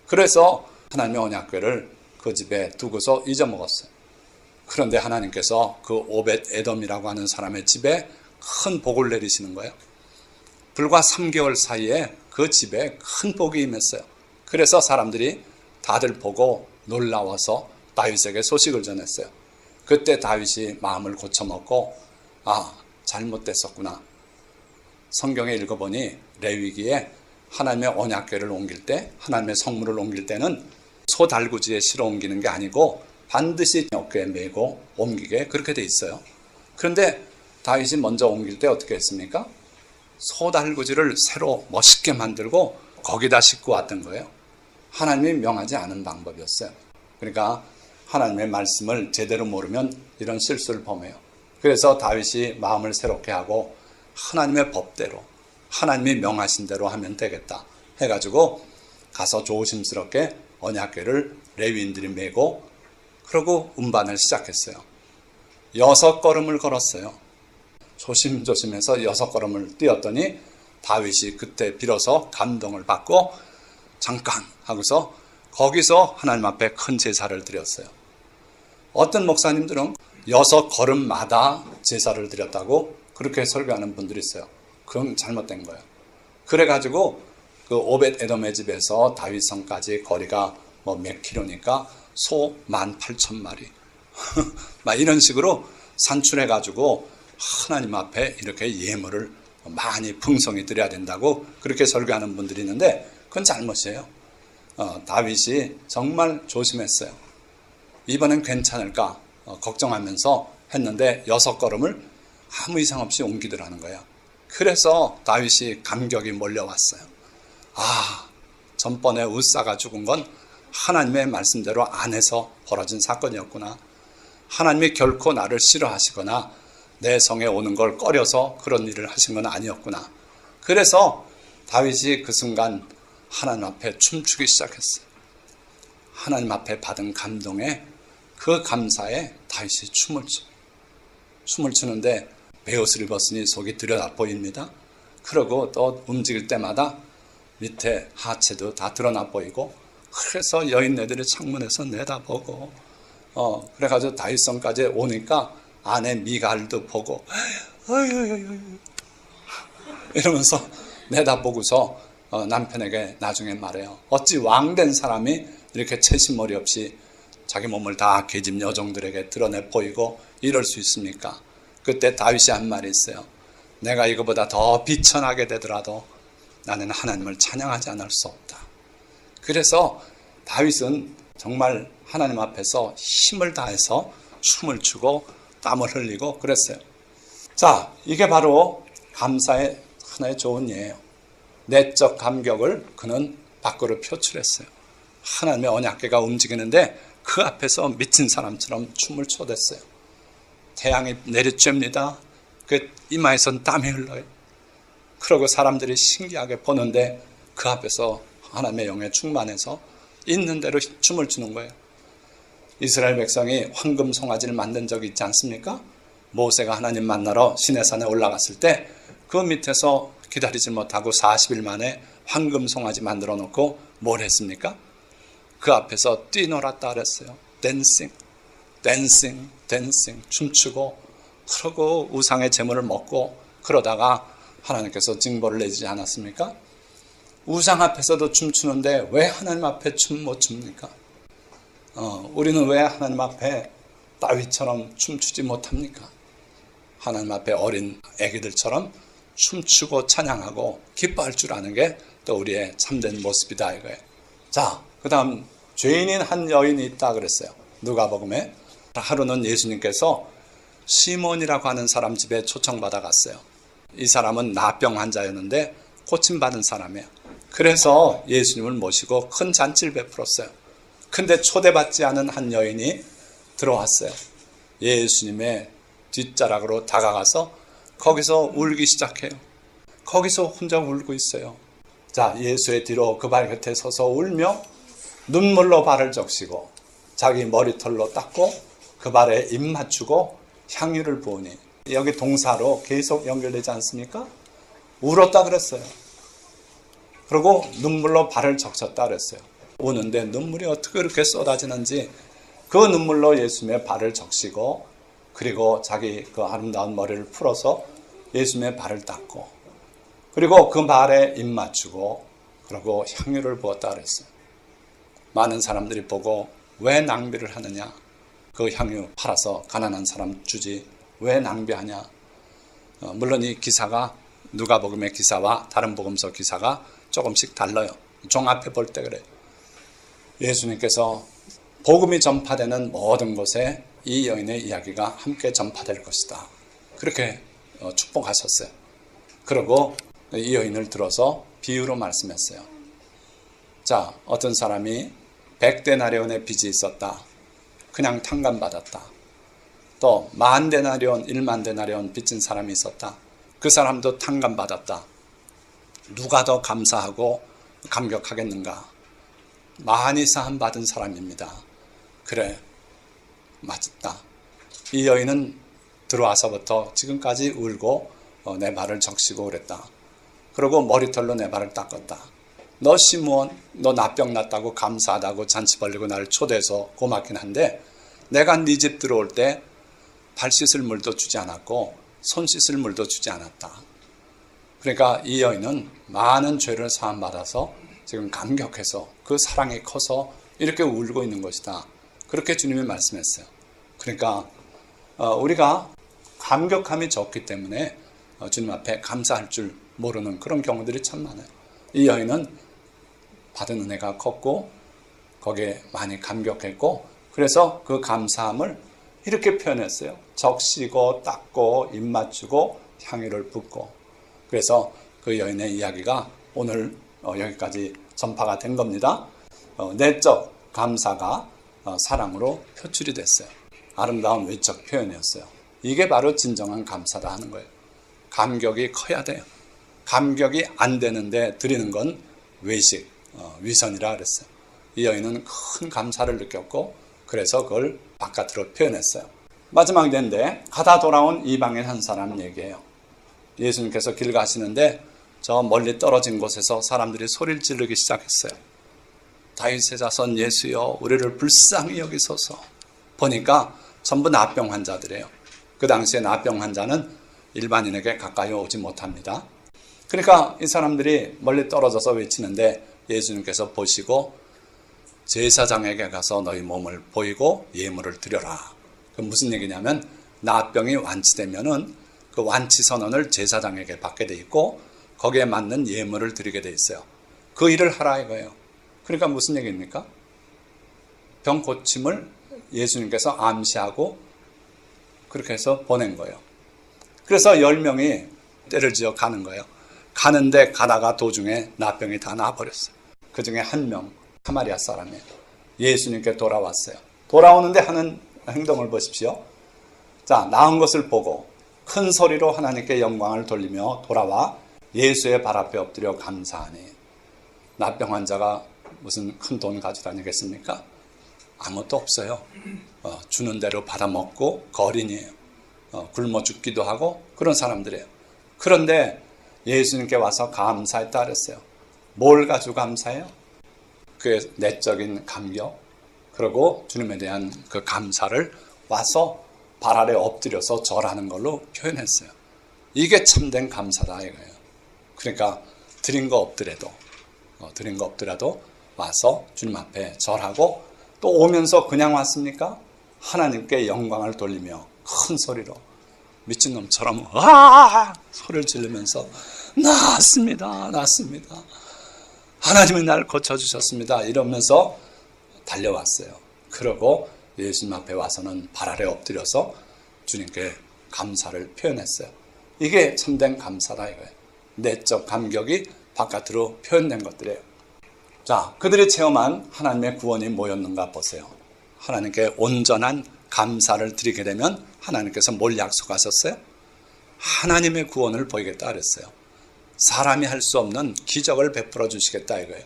그래서 하나님의 언약궤를 그 집에 두고서 잊어먹었어요. 그런데 하나님께서 그 오벳 에돔이라고 하는 사람의 집에 큰 복을 내리시는 거예요. 불과 3개월 사이에 그 집에 큰 복이 임했어요. 그래서 사람들이 다들 보고 놀라워서 다윗에게 소식을 전했어요. 그때 다윗이 마음을 고쳐먹고 잘못됐었구나. 성경에 읽어보니 레위기에 하나님의 언약궤를 옮길 때 하나님의 성물을 옮길 때는 소 달구지에 실어 옮기는 게 아니고 반드시 어깨에 메고 옮기게 그렇게 돼 있어요. 그런데 다윗이 먼저 옮길 때 어떻게 했습니까? 소 달구지를 새로 멋있게 만들고 거기다 싣고 왔던 거예요. 하나님이 명하지 않은 방법이었어요. 그러니까 하나님의 말씀을 제대로 모르면 이런 실수를 범해요. 그래서 다윗이 마음을 새롭게 하고 하나님의 법대로 하나님이 명하신 대로 하면 되겠다 해가지고 가서 조심스럽게 언약궤를 레위인들이 메고 그러고 운반을 시작했어요. 6걸음을 걸었어요. 조심조심해서 6걸음을 뛰었더니 다윗이 그때 비로소 감동을 받고 잠깐 하고서 거기서 하나님 앞에 큰 제사를 드렸어요. 어떤 목사님들은 6걸음마다 제사를 드렸다고 그렇게 설교하는 분들이 있어요. 그건 잘못된 거예요. 그래가지고 그 오벳 에돔의 집에서 다윗성까지 거리가 몇 킬로니까 소 18,000마리 막 이런 식으로 산출해가지고 하나님 앞에 이렇게 예물을 많이 풍성히 드려야 된다고 그렇게 설교하는 분들이 있는데 그건 잘못이에요. 다윗이 정말 조심했어요. 이번엔 괜찮을까 걱정하면서 했는데 6걸음을 아무 이상 없이 옮기더라는 거예요. 그래서 다윗이 감격이 몰려왔어요. 전번에 우사가 죽은 건 하나님의 말씀대로 안 해서 벌어진 사건이었구나. 하나님이 결코 나를 싫어하시거나 내 성에 오는 걸 꺼려서 그런 일을 하신 건 아니었구나. 그래서 다윗이 그 순간 하나님 앞에 춤추기 시작했어요. 하나님 앞에 받은 감동에 그 감사에 다윗이 춤을 추는데 베옷을 입었으니 속이 드러나 보입니다. 그러고 또 움직일 때마다 밑에 하체도 다 드러나 보이고 그래서 여인네들이 창문에서 내다보고 그래가지고 다윗성까지 오니까 안에 미갈도 보고 이러면서 내다보고서 남편에게 나중에 말해요. 어찌 왕된 사람이 이렇게 채신머리 없이 자기 몸을 다 계집 여종들에게 드러내 보이고 이럴 수 있습니까? 그때 다윗이 한 말이 있어요. 내가 이거보다 더 비천하게 되더라도 나는 하나님을 찬양하지 않을 수 없다. 그래서 다윗은 정말 하나님 앞에서 힘을 다해서 춤을 추고 땀을 흘리고 그랬어요. 자, 이게 바로 감사의 하나의 좋은 예예요. 내적 감격을 그는 밖으로 표출했어요. 하나님의 언약궤가 움직이는데 그 앞에서 미친 사람처럼 춤을 춰댔어요. 태양이 내리쬐입니다. 그 이마에선 땀이 흘러요. 그러고 사람들이 신기하게 보는데 그 앞에서 하나님의 영에 충만해서 있는 대로 춤을 추는 거예요. 이스라엘 백성이 황금 송아지를 만든 적이 있지 않습니까? 모세가 하나님 만나러 시내산에 올라갔을 때 그 밑에서 기다리지 못하고 40일 만에 황금 송아지 만들어 놓고 뭘 했습니까? 그 앞에서 뛰놀았다 그랬어요. 댄싱, 댄싱, 댄싱, 춤추고 그러고 우상의 제물을 먹고 그러다가 하나님께서 징벌을 내지 않았습니까? 우상 앞에서도 춤추는데 왜 하나님 앞에 춤 못 춥니까? 우리는 왜 하나님 앞에 다윗처럼 춤추지 못합니까? 하나님 앞에 어린 애기들처럼 춤추고 찬양하고 기뻐할 줄 아는 게 또 우리의 참된 모습이다 이거예요. 자, 그 다음 죄인인 한 여인이 있다 그랬어요. 누가복음에. 하루는 예수님께서 시몬이라고 하는 사람 집에 초청받아 갔어요. 이 사람은 나병 환자였는데 고침받은 사람이에요. 그래서 예수님을 모시고 큰 잔치를 베풀었어요. 근데 초대받지 않은 한 여인이 들어왔어요. 예수님의 뒷자락으로 다가가서 거기서 울기 시작해요. 거기서 혼자 울고 있어요. 자, 예수의 뒤로 그 발 곁에 서서 울며 눈물로 발을 적시고 자기 머리털로 닦고 그 발에 입 맞추고 향유를 부으니, 여기 동사로 계속 연결되지 않습니까? 울었다 그랬어요. 그리고 눈물로 발을 적셨다 그랬어요. 우는데 눈물이 어떻게 그렇게 쏟아지는지 그 눈물로 예수님의 발을 적시고 그리고 자기 그 아름다운 머리를 풀어서 예수님의 발을 닦고 그리고 그 발에 입 맞추고 그리고 향유를 부었다 그랬어요. 많은 사람들이 보고 왜 낭비를 하느냐? 그 향유 팔아서 가난한 사람 주지 왜 낭비하냐? 물론 이 기사가 누가복음의 기사와 다른 복음서 기사가 조금씩 달라요. 종합해 볼 때 그래요. 예수님께서 복음이 전파되는 모든 곳에 이 여인의 이야기가 함께 전파될 것이다. 그렇게 축복하셨어요. 그리고 이 여인을 들어서 비유로 말씀했어요. 자, 어떤 사람이 100데나리온의 빚이 있었다. 그냥 탕감받았다. 또 10,000데나리온, 10,000데나리온 빚진 사람이 있었다. 그 사람도 탕감받았다. 누가 더 감사하고 감격하겠는가? 많이 사함받은 사람입니다. 그래, 맞다. 이 여인은 들어와서부터 지금까지 울고 내 발을 적시고 그랬다. 그리고 머리털로 내 발을 닦았다. 너 시므온, 너 나병 났다고 감사하다고 잔치 벌리고 나를 초대해서 고맙긴 한데 내가 네 집 들어올 때 발 씻을 물도 주지 않았고 손 씻을 물도 주지 않았다. 그러니까 이 여인은 많은 죄를 사함받아서 지금 감격해서 그 사랑이 커서 이렇게 울고 있는 것이다. 그렇게 주님이 말씀했어요. 그러니까 우리가 감격함이 적기 때문에 주님 앞에 감사할 줄 모르는 그런 경우들이 참 많아요. 이 여인은 받은 은혜가 컸고 거기에 많이 감격했고 그래서 그 감사함을 이렇게 표현했어요. 적시고 닦고 입 맞추고 향유를 붓고. 그래서 그 여인의 이야기가 오늘 여기까지 전파가 된 겁니다. 내적 감사가 사랑으로 표출이 됐어요. 아름다운 외적 표현이었어요. 이게 바로 진정한 감사다 하는 거예요. 감격이 커야 돼요. 감격이 안 되는데 드리는 건 외식, 위선이라 그랬어요. 이 여인은 큰 감사를 느꼈고 그래서 그걸 바깥으로 표현했어요. 마지막 인데 가다 돌아온 이방인 한 사람 얘기예요. 예수님께서 길 가시는데 저 멀리 떨어진 곳에서 사람들이 소리를 지르기 시작했어요. 다윗의 자손 예수여 우리를 불쌍히 여기소서. 보니까 전부 나병 환자들이에요. 그 당시에 나병 환자는 일반인에게 가까이 오지 못합니다. 그러니까 이 사람들이 멀리 떨어져서 외치는데 예수님께서 보시고 제사장에게 가서 너희 몸을 보이고 예물을 드려라. 그 무슨 얘기냐면 나병이 완치되면은 그 완치 선언을 제사장에게 받게 돼 있고 거기에 맞는 예물을 드리게 돼 있어요. 그 일을 하라 이거예요. 그러니까 무슨 얘기입니까? 병 고침을 예수님께서 암시하고 그렇게 해서 보낸 거예요. 그래서 10명이 때를 지어 가는 거예요. 가는데 가다가 도중에 나병이 다 나아버렸어요. 그 중에 한 명, 사마리아 사람이에요. 예수님께 돌아왔어요. 돌아오는데 하는 행동을 보십시오. 자, 나은 것을 보고 큰 소리로 하나님께 영광을 돌리며 돌아와 예수의 발 앞에 엎드려 감사하니. 나병 환자가 무슨 큰 돈 가지고 다니겠습니까? 아무것도 없어요. 주는 대로 받아먹고 거린이에요. 굶어 죽기도 하고 그런 사람들이에요. 그런데 예수님께 와서 감사했다 그랬어요. 뭘 가지고 감사해요? 그 내적인 감격, 그리고 주님에 대한 그 감사를 와서 발 아래 엎드려서 절하는 걸로 표현했어요. 이게 참된 감사다 이거예요. 그러니까 드린 거 없더라도 와서 주님 앞에 절하고 또 오면서 그냥 왔습니까? 하나님께 영광을 돌리며 큰 소리로 미친놈처럼 소리를 지르면서 나았습니다. 하나님이 날 고쳐주셨습니다. 이러면서 달려왔어요. 그러고 예수님 앞에 와서는 발 아래 엎드려서 주님께 감사를 표현했어요. 이게 참된 감사다 이거예요. 내적 감격이 바깥으로 표현된 것들이에요. 자, 그들이 체험한 하나님의 구원이 뭐였는가 보세요. 하나님께 온전한 감사를 드리게 되면 하나님께서 뭘 약속하셨어요? 하나님의 구원을 보이겠다 그랬어요. 사람이 할 수 없는 기적을 베풀어 주시겠다 이거예요.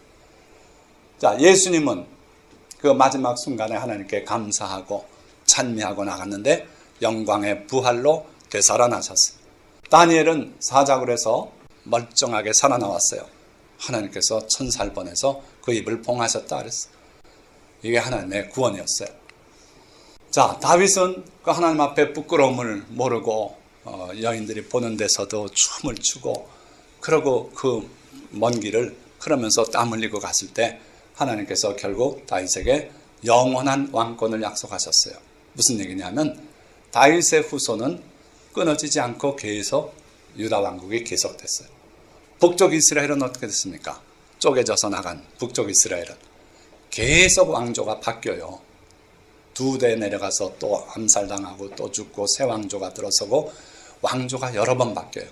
자, 예수님은 그 마지막 순간에 하나님께 감사하고 찬미하고 나갔는데 영광의 부활로 되살아나셨어요. 다니엘은 사자굴에서 멀쩡하게 살아나왔어요. 하나님께서 천사를 보내서 그 입을 봉하셨다 그랬어요. 이게 하나님의 구원이었어요. 자, 다윗은 그 하나님 앞에 부끄러움을 모르고 여인들이 보는 데서도 춤을 추고 그러고 그 먼 길을 그러면서 땀 흘리고 갔을 때 하나님께서 결국 다윗에게 영원한 왕권을 약속하셨어요. 무슨 얘기냐면 다윗의 후손은 끊어지지 않고 계속 유다 왕국이 계속됐어요. 북쪽 이스라엘은 어떻게 됐습니까? 쪼개져서 나간 북쪽 이스라엘은 계속 왕조가 바뀌어요. 2대 내려가서 또 암살당하고 또 죽고 새 왕조가 들어서고 왕조가 여러 번 바뀌어요.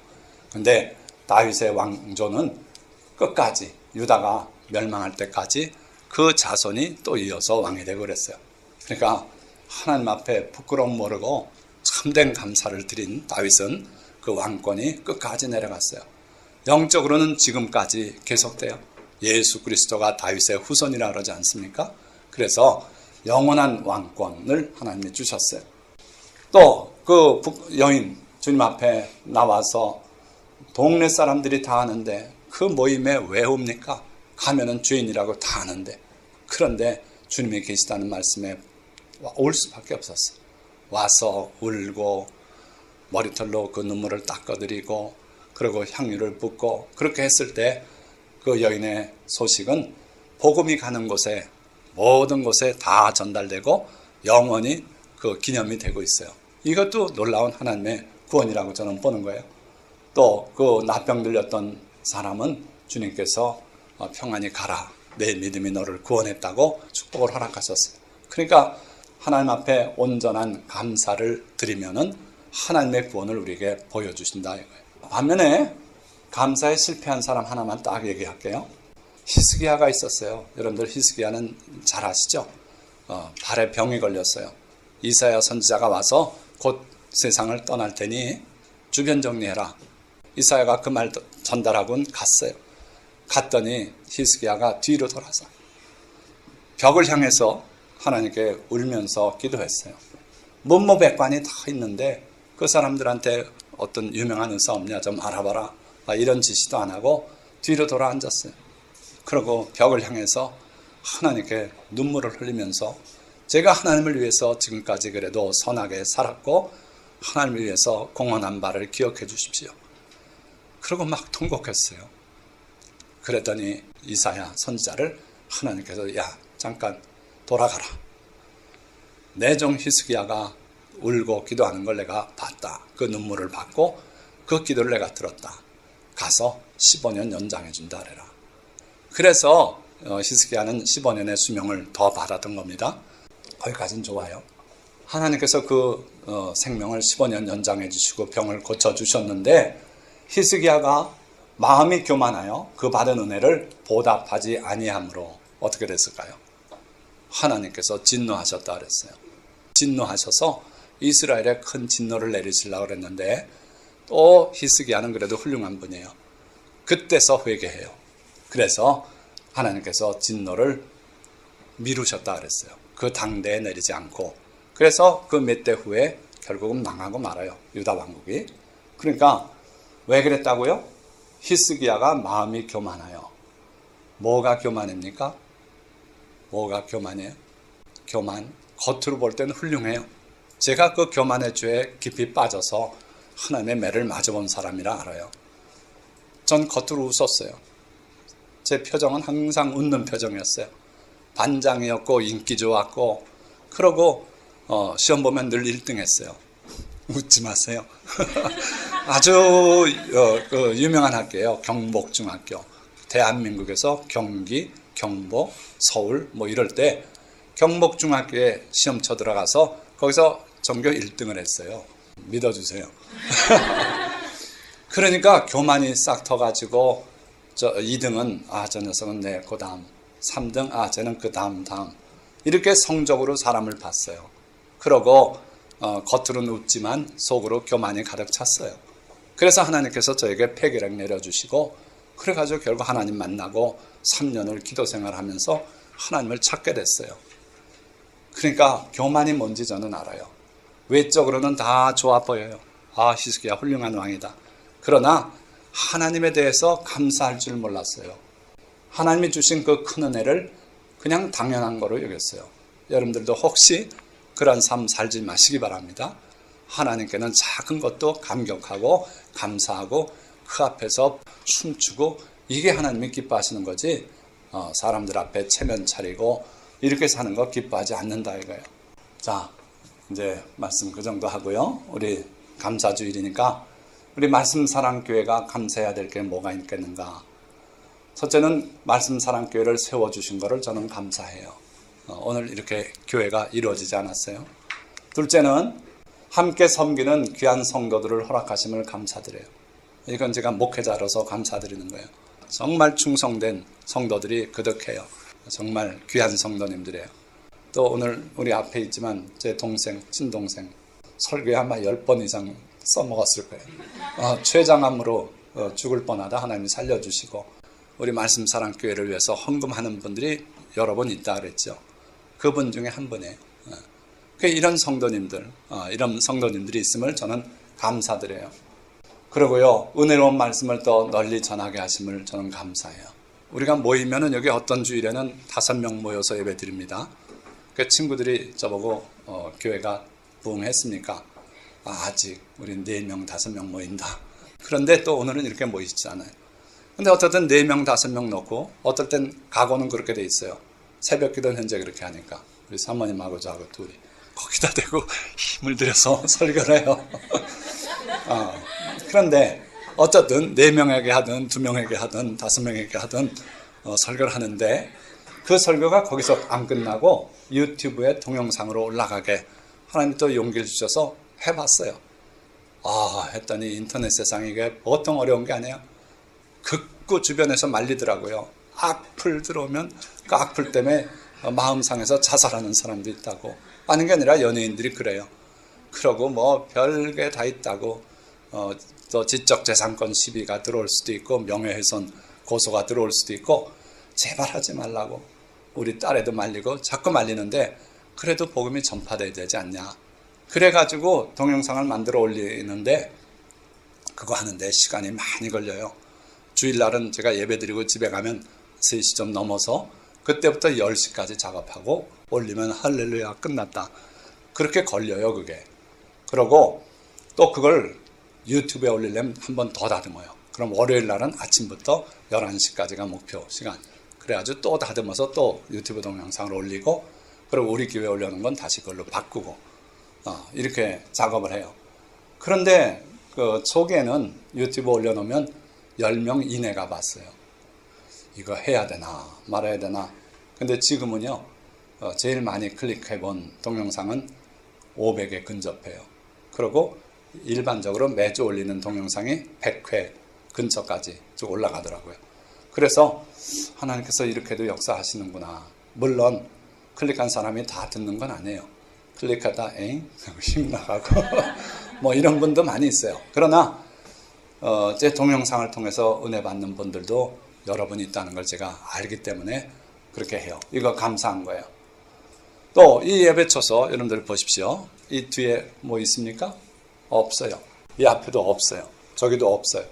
근데 다윗의 왕조는 끝까지 유다가 멸망할 때까지 그 자손이 또 이어서 왕이 되고 그랬어요. 그러니까 하나님 앞에 부끄러움 모르고 참된 감사를 드린 다윗은 그 왕권이 끝까지 내려갔어요. 영적으로는 지금까지 계속돼요. 예수 그리스도가 다윗의 후손이라 그러지 않습니까? 그래서 영원한 왕권을 하나님이 주셨어요. 또 그 여인 주님 앞에 나와서 동네 사람들이 다 아는데 그 모임에 왜 옵니까? 가면은 죄인이라고 다 아는데 그런데 주님이 계시다는 말씀에 올 수밖에 없었어요. 와서 울고 머리털로 그 눈물을 닦아드리고 그리고 향유를 붓고 그렇게 했을 때 그 여인의 소식은 복음이 가는 곳에 모든 곳에 다 전달되고 영원히 그 기념이 되고 있어요. 이것도 놀라운 하나님의 구원이라고 저는 보는 거예요. 또 그 나병 들렸던 사람은 주님께서 평안히 가라. 내 믿음이 너를 구원했다고 축복을 허락하셨어요. 그러니까 하나님 앞에 온전한 감사를 드리면은 하나님의 구원을 우리에게 보여주신다 이거예요. 반면에 감사에 실패한 사람 하나만 딱 얘기할게요. 히스기야가 있었어요. 여러분들 히스기야는 잘 아시죠? 발에 병이 걸렸어요. 이사야 선지자가 와서 곧 세상을 떠날 테니 주변 정리해라. 이사야가 그 말 전달하고는 갔어요. 갔더니 히스기야가 뒤로 돌아서 벽을 향해서 하나님께 울면서 기도했어요. 문무백관이 다 있는데 그 사람들한테 어떤 유명한 의사 없냐 좀 알아봐라. 이런 지시도 안 하고 뒤로 돌아 앉았어요. 그리고 벽을 향해서 하나님께 눈물을 흘리면서 제가 하나님을 위해서 지금까지 그래도 선하게 살았고 하나님을 위해서 공헌한 바를 기억해 주십시오. 그러고 막 통곡했어요. 그랬더니 이사야 선지자를 하나님께서 야 잠깐 돌아가라. 내 종 히스기야가 울고 기도하는 걸 내가 봤다. 그 눈물을 봤고 그 기도를 내가 들었다. 가서 15년 연장해 준다 그래라. 그래서 히스기야는 15년의 수명을 더 받았던 겁니다. 거기까지는 좋아요. 하나님께서 그 생명을 15년 연장해 주시고 병을 고쳐 주셨는데 히스기야가 마음이 교만하여 그 받은 은혜를 보답하지 아니함으로 어떻게 됐을까요? 하나님께서 진노하셨다 그랬어요. 진노하셔서 이스라엘에 큰 진노를 내리시려고 그랬는데 또 히스기야는 그래도 훌륭한 분이에요. 그때서 회개해요. 그래서 하나님께서 진노를 미루셨다 그랬어요. 그 당대에 내리지 않고. 그래서 그 몇 대 후에 결국은 망하고 말아요. 유다 왕국이. 그러니까 왜 그랬다고요? 히스기야가 마음이 교만해요. 뭐가 교만입니까? 뭐가 교만해요? 교만. 겉으로 볼 때는 훌륭해요. 제가 그 교만의 죄에 깊이 빠져서 하나님의 매를 맞아본 사람이라 알아요. 전 겉으로 웃었어요. 제 표정은 항상 웃는 표정이었어요. 반장이었고 인기 좋았고 그러고 시험 보면 늘 1등 했어요. 웃지 마세요. 아주 유명한 학교예요. 경복중학교. 대한민국에서 경기, 경복, 서울 뭐 이럴 때 경복중학교에 시험 쳐 들어가서 거기서 전교 1등을 했어요. 믿어주세요. 그러니까 교만이 싹 터가지고 2등은 저 녀석은 그 다음 3등 쟤는 그 다음 이렇게 성적으로 사람을 봤어요. 그러고 겉으로는 웃지만 속으로 교만이 가득 찼어요. 그래서 하나님께서 저에게 폐기력 내려주시고 그래가지고 결국 하나님 만나고 3년을 기도 생활하면서 하나님을 찾게 됐어요. 그러니까 교만이 뭔지 저는 알아요. 외적으로는 다 좋아 보여요. 히스기야 훌륭한 왕이다. 그러나 하나님에 대해서 감사할 줄 몰랐어요. 하나님이 주신 그 큰 은혜를 그냥 당연한 거로 여겼어요. 여러분들도 혹시 그런 삶 살지 마시기 바랍니다. 하나님께는 작은 것도 감격하고 감사하고 그 앞에서 춤추고 이게 하나님이 기뻐하시는 거지 사람들 앞에 체면 차리고 이렇게 사는 거 기뻐하지 않는다 이거예요. 자, 이제 말씀 그 정도 하고요. 우리 감사주일이니까 우리 말씀사랑교회가 감사해야 될 게 뭐가 있겠는가. 첫째는 말씀사랑교회를 세워주신 것을 저는 감사해요. 오늘 이렇게 교회가 이루어지지 않았어요. 둘째는 함께 섬기는 귀한 성도들을 허락하심을 감사드려요. 이건 제가 목회자로서 감사드리는 거예요. 정말 충성된 성도들이 그득해요. 정말 귀한 성도님들이에요. 또 오늘 우리 앞에 있지만 제 동생, 친동생 설교에 아마 10번 이상 써먹었을 거예요. 췌장암으로 죽을 뻔하다 하나님이 살려주시고 우리 말씀사랑교회를 위해서 헌금하는 분들이 여러 분 있다 그랬죠. 그분 중에 한 분이에요. 이런 성도님들, 이런 성도님들이 있음을 저는 감사드려요. 그리고요, 은혜로운 말씀을 또 널리 전하게 하심을 저는 감사해요. 우리가 모이면은 여기 어떤 주일에는 5명 모여서 예배 드립니다. 그 친구들이 저보고 교회가 부흥했습니까? 아직 우린 4명, 5명 모인다. 그런데 또 오늘은 이렇게 모이지 않아요. 근데 어쨌든 4명, 5명 놓고 어떨 땐 각오는 그렇게 돼 있어요. 새벽 기도는 현재 그렇게 하니까 우리 사모님하고 저하고 둘이 거기다 대고 힘을 들여서 설교를 해요. 그런데 어쨌든 4명에게 하든 2명에게 하든 5명에게 하든 설교를 하는데 그 설교가 거기서 안 끝나고 유튜브에 동영상으로 올라가게 하나님이 또 용기를 주셔서 해봤어요. 했더니 인터넷 세상이 이게 보통 어려운 게 아니에요. 극구 주변에서 말리더라고요. 악플 들어오면 그 악플 때문에 마음 상해서 자살하는 사람도 있다고. 아닌 게 아니라 연예인들이 그래요. 그러고 뭐 별게 다 있다고. 또 지적재산권 시비가 들어올 수도 있고 명예훼손 고소가 들어올 수도 있고 제발 하지 말라고. 우리 딸애도 말리고 자꾸 말리는데 그래도 복음이 전파돼야 되지 않냐. 그래가지고 동영상을 만들어 올리는데 그거 하는데 시간이 많이 걸려요. 주일날은 제가 예배드리고 집에 가면 3시 좀 넘어서 그때부터 10시까지 작업하고 올리면 할렐루야 끝났다. 그렇게 걸려요 그게. 그러고 또 그걸 유튜브에 올리려면 한 번 더 다듬어요. 그럼 월요일 날은 아침부터 11시까지가 목표 시간. 그래가지고 또 다듬어서 또 유튜브 동영상을 올리고, 그리고 우리 교회에 올려놓은 건 다시 그걸로 바꾸고, 이렇게 작업을 해요. 그런데 그 초기에는 유튜브 올려놓으면 10명 이내가 봤어요. 이거 해야 되나 말아야 되나. 근데 지금은요, 제일 많이 클릭해본 동영상은 500에 근접해요. 그리고 일반적으로 매주 올리는 동영상이 100회 근처까지 쭉 올라가더라고요. 그래서 하나님께서 이렇게도 역사하시는구나. 물론 클릭한 사람이 다 듣는 건 아니에요. 클릭하다 에잉? 힘 나가고 뭐 이런 분도 많이 있어요. 그러나 제 동영상을 통해서 은혜 받는 분들도 여러분이 있다는 걸 제가 알기 때문에 그렇게 해요. 이거 감사한 거예요. 또 이 예배 쳐서 여러분들 보십시오. 이 뒤에 뭐 있습니까? 없어요. 이 앞에도 없어요. 저기도 없어요.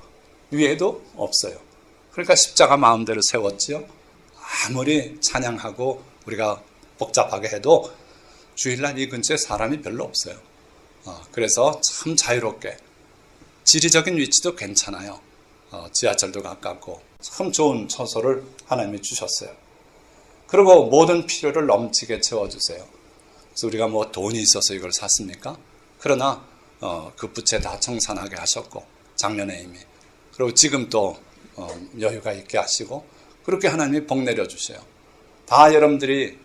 위에도 없어요. 그러니까 십자가 마음대로 세웠지요. 아무리 찬양하고 우리가 복잡하게 해도 주일날 이 근처에 사람이 별로 없어요. 그래서 참 자유롭게, 지리적인 위치도 괜찮아요. 지하철도 가깝고 참 좋은 처소를 하나님이 주셨어요. 그리고 모든 필요를 넘치게 채워주세요. 그래서 우리가 뭐 돈이 있어서 이걸 샀습니까? 그러나 그 부채 다 청산하게 하셨고, 작년에 이미. 그리고 지금 또 여유가 있게 하시고, 그렇게 하나님이 복 내려주세요. 다 여러분들이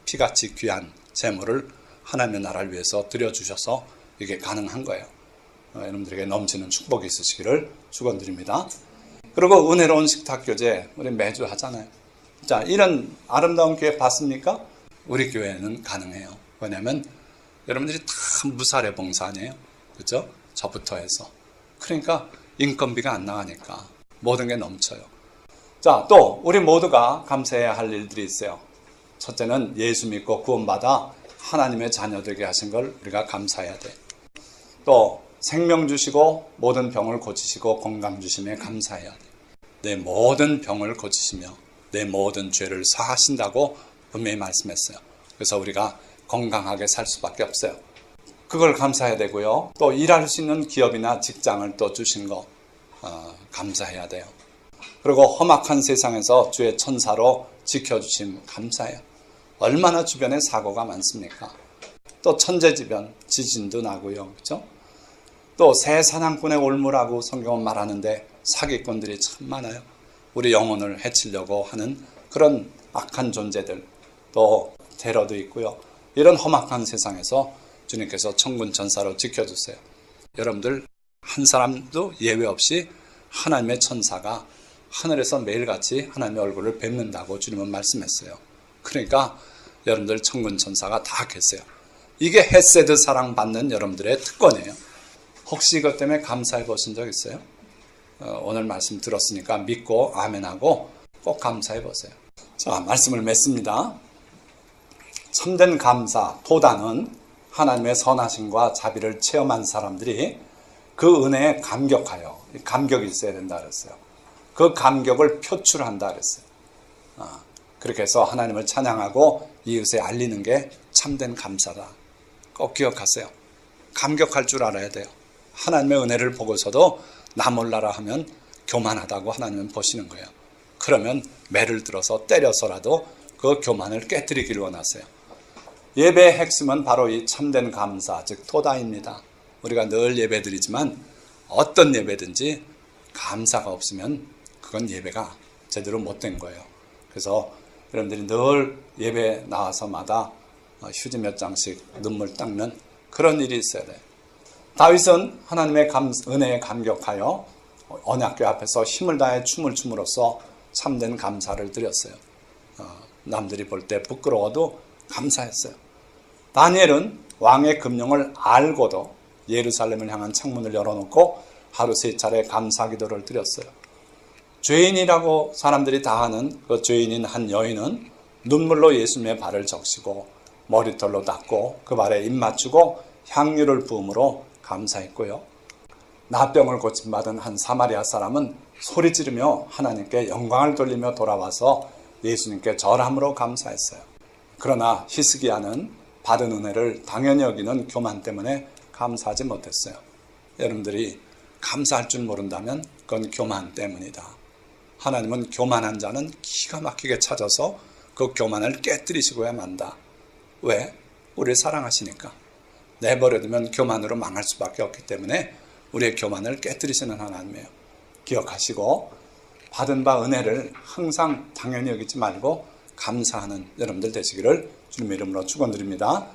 피같이 귀한 재물을 하나님의 나라를 위해서 드려주셔서 이게 가능한 거예요. 여러분들에게 넘치는 축복이 있으시기를 축원드립니다. 그리고 은혜로운 식탁교제 우리 매주 하잖아요. 자, 이런 아름다운 교회 봤습니까? 우리 교회는 가능해요. 왜냐하면 여러분들이 다 무사례 봉사 아니에요? 그죠? 저부터 해서. 그러니까 인건비가 안 나가니까 모든 게 넘쳐요. 자, 또 우리 모두가 감사해야 할 일들이 있어요. 첫째는 예수 믿고 구원받아 하나님의 자녀 되게 하신 걸 우리가 감사해야 돼. 또 생명 주시고 모든 병을 고치시고 건강 주심에 감사해야 돼. 내 모든 병을 고치시며 내 모든 죄를 사하신다고 분명히 말씀했어요. 그래서 우리가 건강하게 살 수밖에 없어요. 그걸 감사해야 되고요. 또 일할 수 있는 기업이나 직장을 또 주신 거 감사해야 돼요. 그리고 험악한 세상에서 주의 천사로 지켜주심 감사해요. 얼마나 주변에 사고가 많습니까? 또 천재지변, 지진도 나고요. 그렇죠? 또 새 사냥꾼의 올무라고 성경은 말하는데 사기꾼들이 참 많아요. 우리 영혼을 해치려고 하는 그런 악한 존재들, 또 테러도 있고요. 이런 험악한 세상에서 주님께서 천군 천사로 지켜주세요. 여러분들 한 사람도 예외 없이 하나님의 천사가 하늘에서 매일같이 하나님의 얼굴을 뵙는다고 주님은 말씀했어요. 그러니까 여러분들 천군 천사가 다 계세요. 이게 헤세드 사랑받는 여러분들의 특권이에요. 혹시 이것 때문에 감사해 보신 적 있어요? 오늘 말씀 들었으니까 믿고 아멘하고 꼭 감사해 보세요. 자, 말씀을 맺습니다. 참된 감사, 토다는 하나님의 선하심과 자비를 체험한 사람들이 그 은혜에 감격하여, 감격이 있어야 된다 그랬어요. 그 감격을 표출한다 그랬어요. 그렇게 해서 하나님을 찬양하고 이웃에 알리는 게 참된 감사다. 꼭 기억하세요. 감격할 줄 알아야 돼요. 하나님의 은혜를 보고서도 나 몰라라 하면 교만하다고 하나님은 보시는 거예요. 그러면 매를 들어서 때려서라도 그 교만을 깨뜨리길 원하세요. 예배의 핵심은 바로 이 참된 감사, 즉 토다입니다. 우리가 늘 예배드리지만 어떤 예배든지 감사가 없으면 그건 예배가 제대로 못된 거예요. 그래서 여러분들이 늘 예배 나와서마다 휴지 몇 장씩 눈물 닦는 그런 일이 있어야 돼요. 다윗은 하나님의 은혜에 감격하여 언약궤 앞에서 힘을 다해 춤을 춤으로써 참된 감사를 드렸어요. 남들이 볼 때 부끄러워도 감사했어요. 다니엘은 왕의 금령을 알고도 예루살렘을 향한 창문을 열어놓고 하루 3차례 감사 기도를 드렸어요. 죄인이라고 사람들이 다 하는 그 죄인인 한 여인은 눈물로 예수님의 발을 적시고 머리털로 닦고 그 발에 입 맞추고 향유를 부음으로 감사했고요. 나병을 고침받은 한 사마리아 사람은 소리 지르며 하나님께 영광을 돌리며 돌아와서 예수님께 절함으로 감사했어요. 그러나 히스기야는 받은 은혜를 당연히 여기는 교만 때문에 감사하지 못했어요. 여러분들이 감사할 줄 모른다면 그건 교만 때문이다. 하나님은 교만한 자는 기가 막히게 찾아서 그 교만을 깨뜨리시고야 만다. 왜? 우리를 사랑하시니까. 내버려두면 교만으로 망할 수밖에 없기 때문에 우리의 교만을 깨뜨리시는 하나님이에요. 기억하시고 받은 바 은혜를 항상 당연히 여기지 말고 감사하는 여러분들 되시기를 주님의 이름으로 축원드립니다.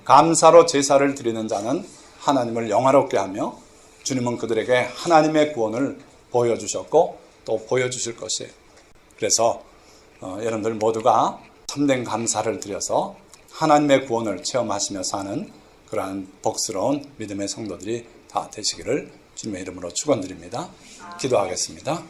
감사로 제사를 드리는 자는 하나님을 영화롭게 하며 주님은 그들에게 하나님의 구원을 보여주셨고 또 보여주실 것이에요. 그래서 여러분들 모두가 참된 감사를 드려서 하나님의 구원을 체험하시며 사는 그러한 복스러운 믿음의 성도들이 다 되시기를 주님의 이름으로 축원드립니다. 기도하겠습니다.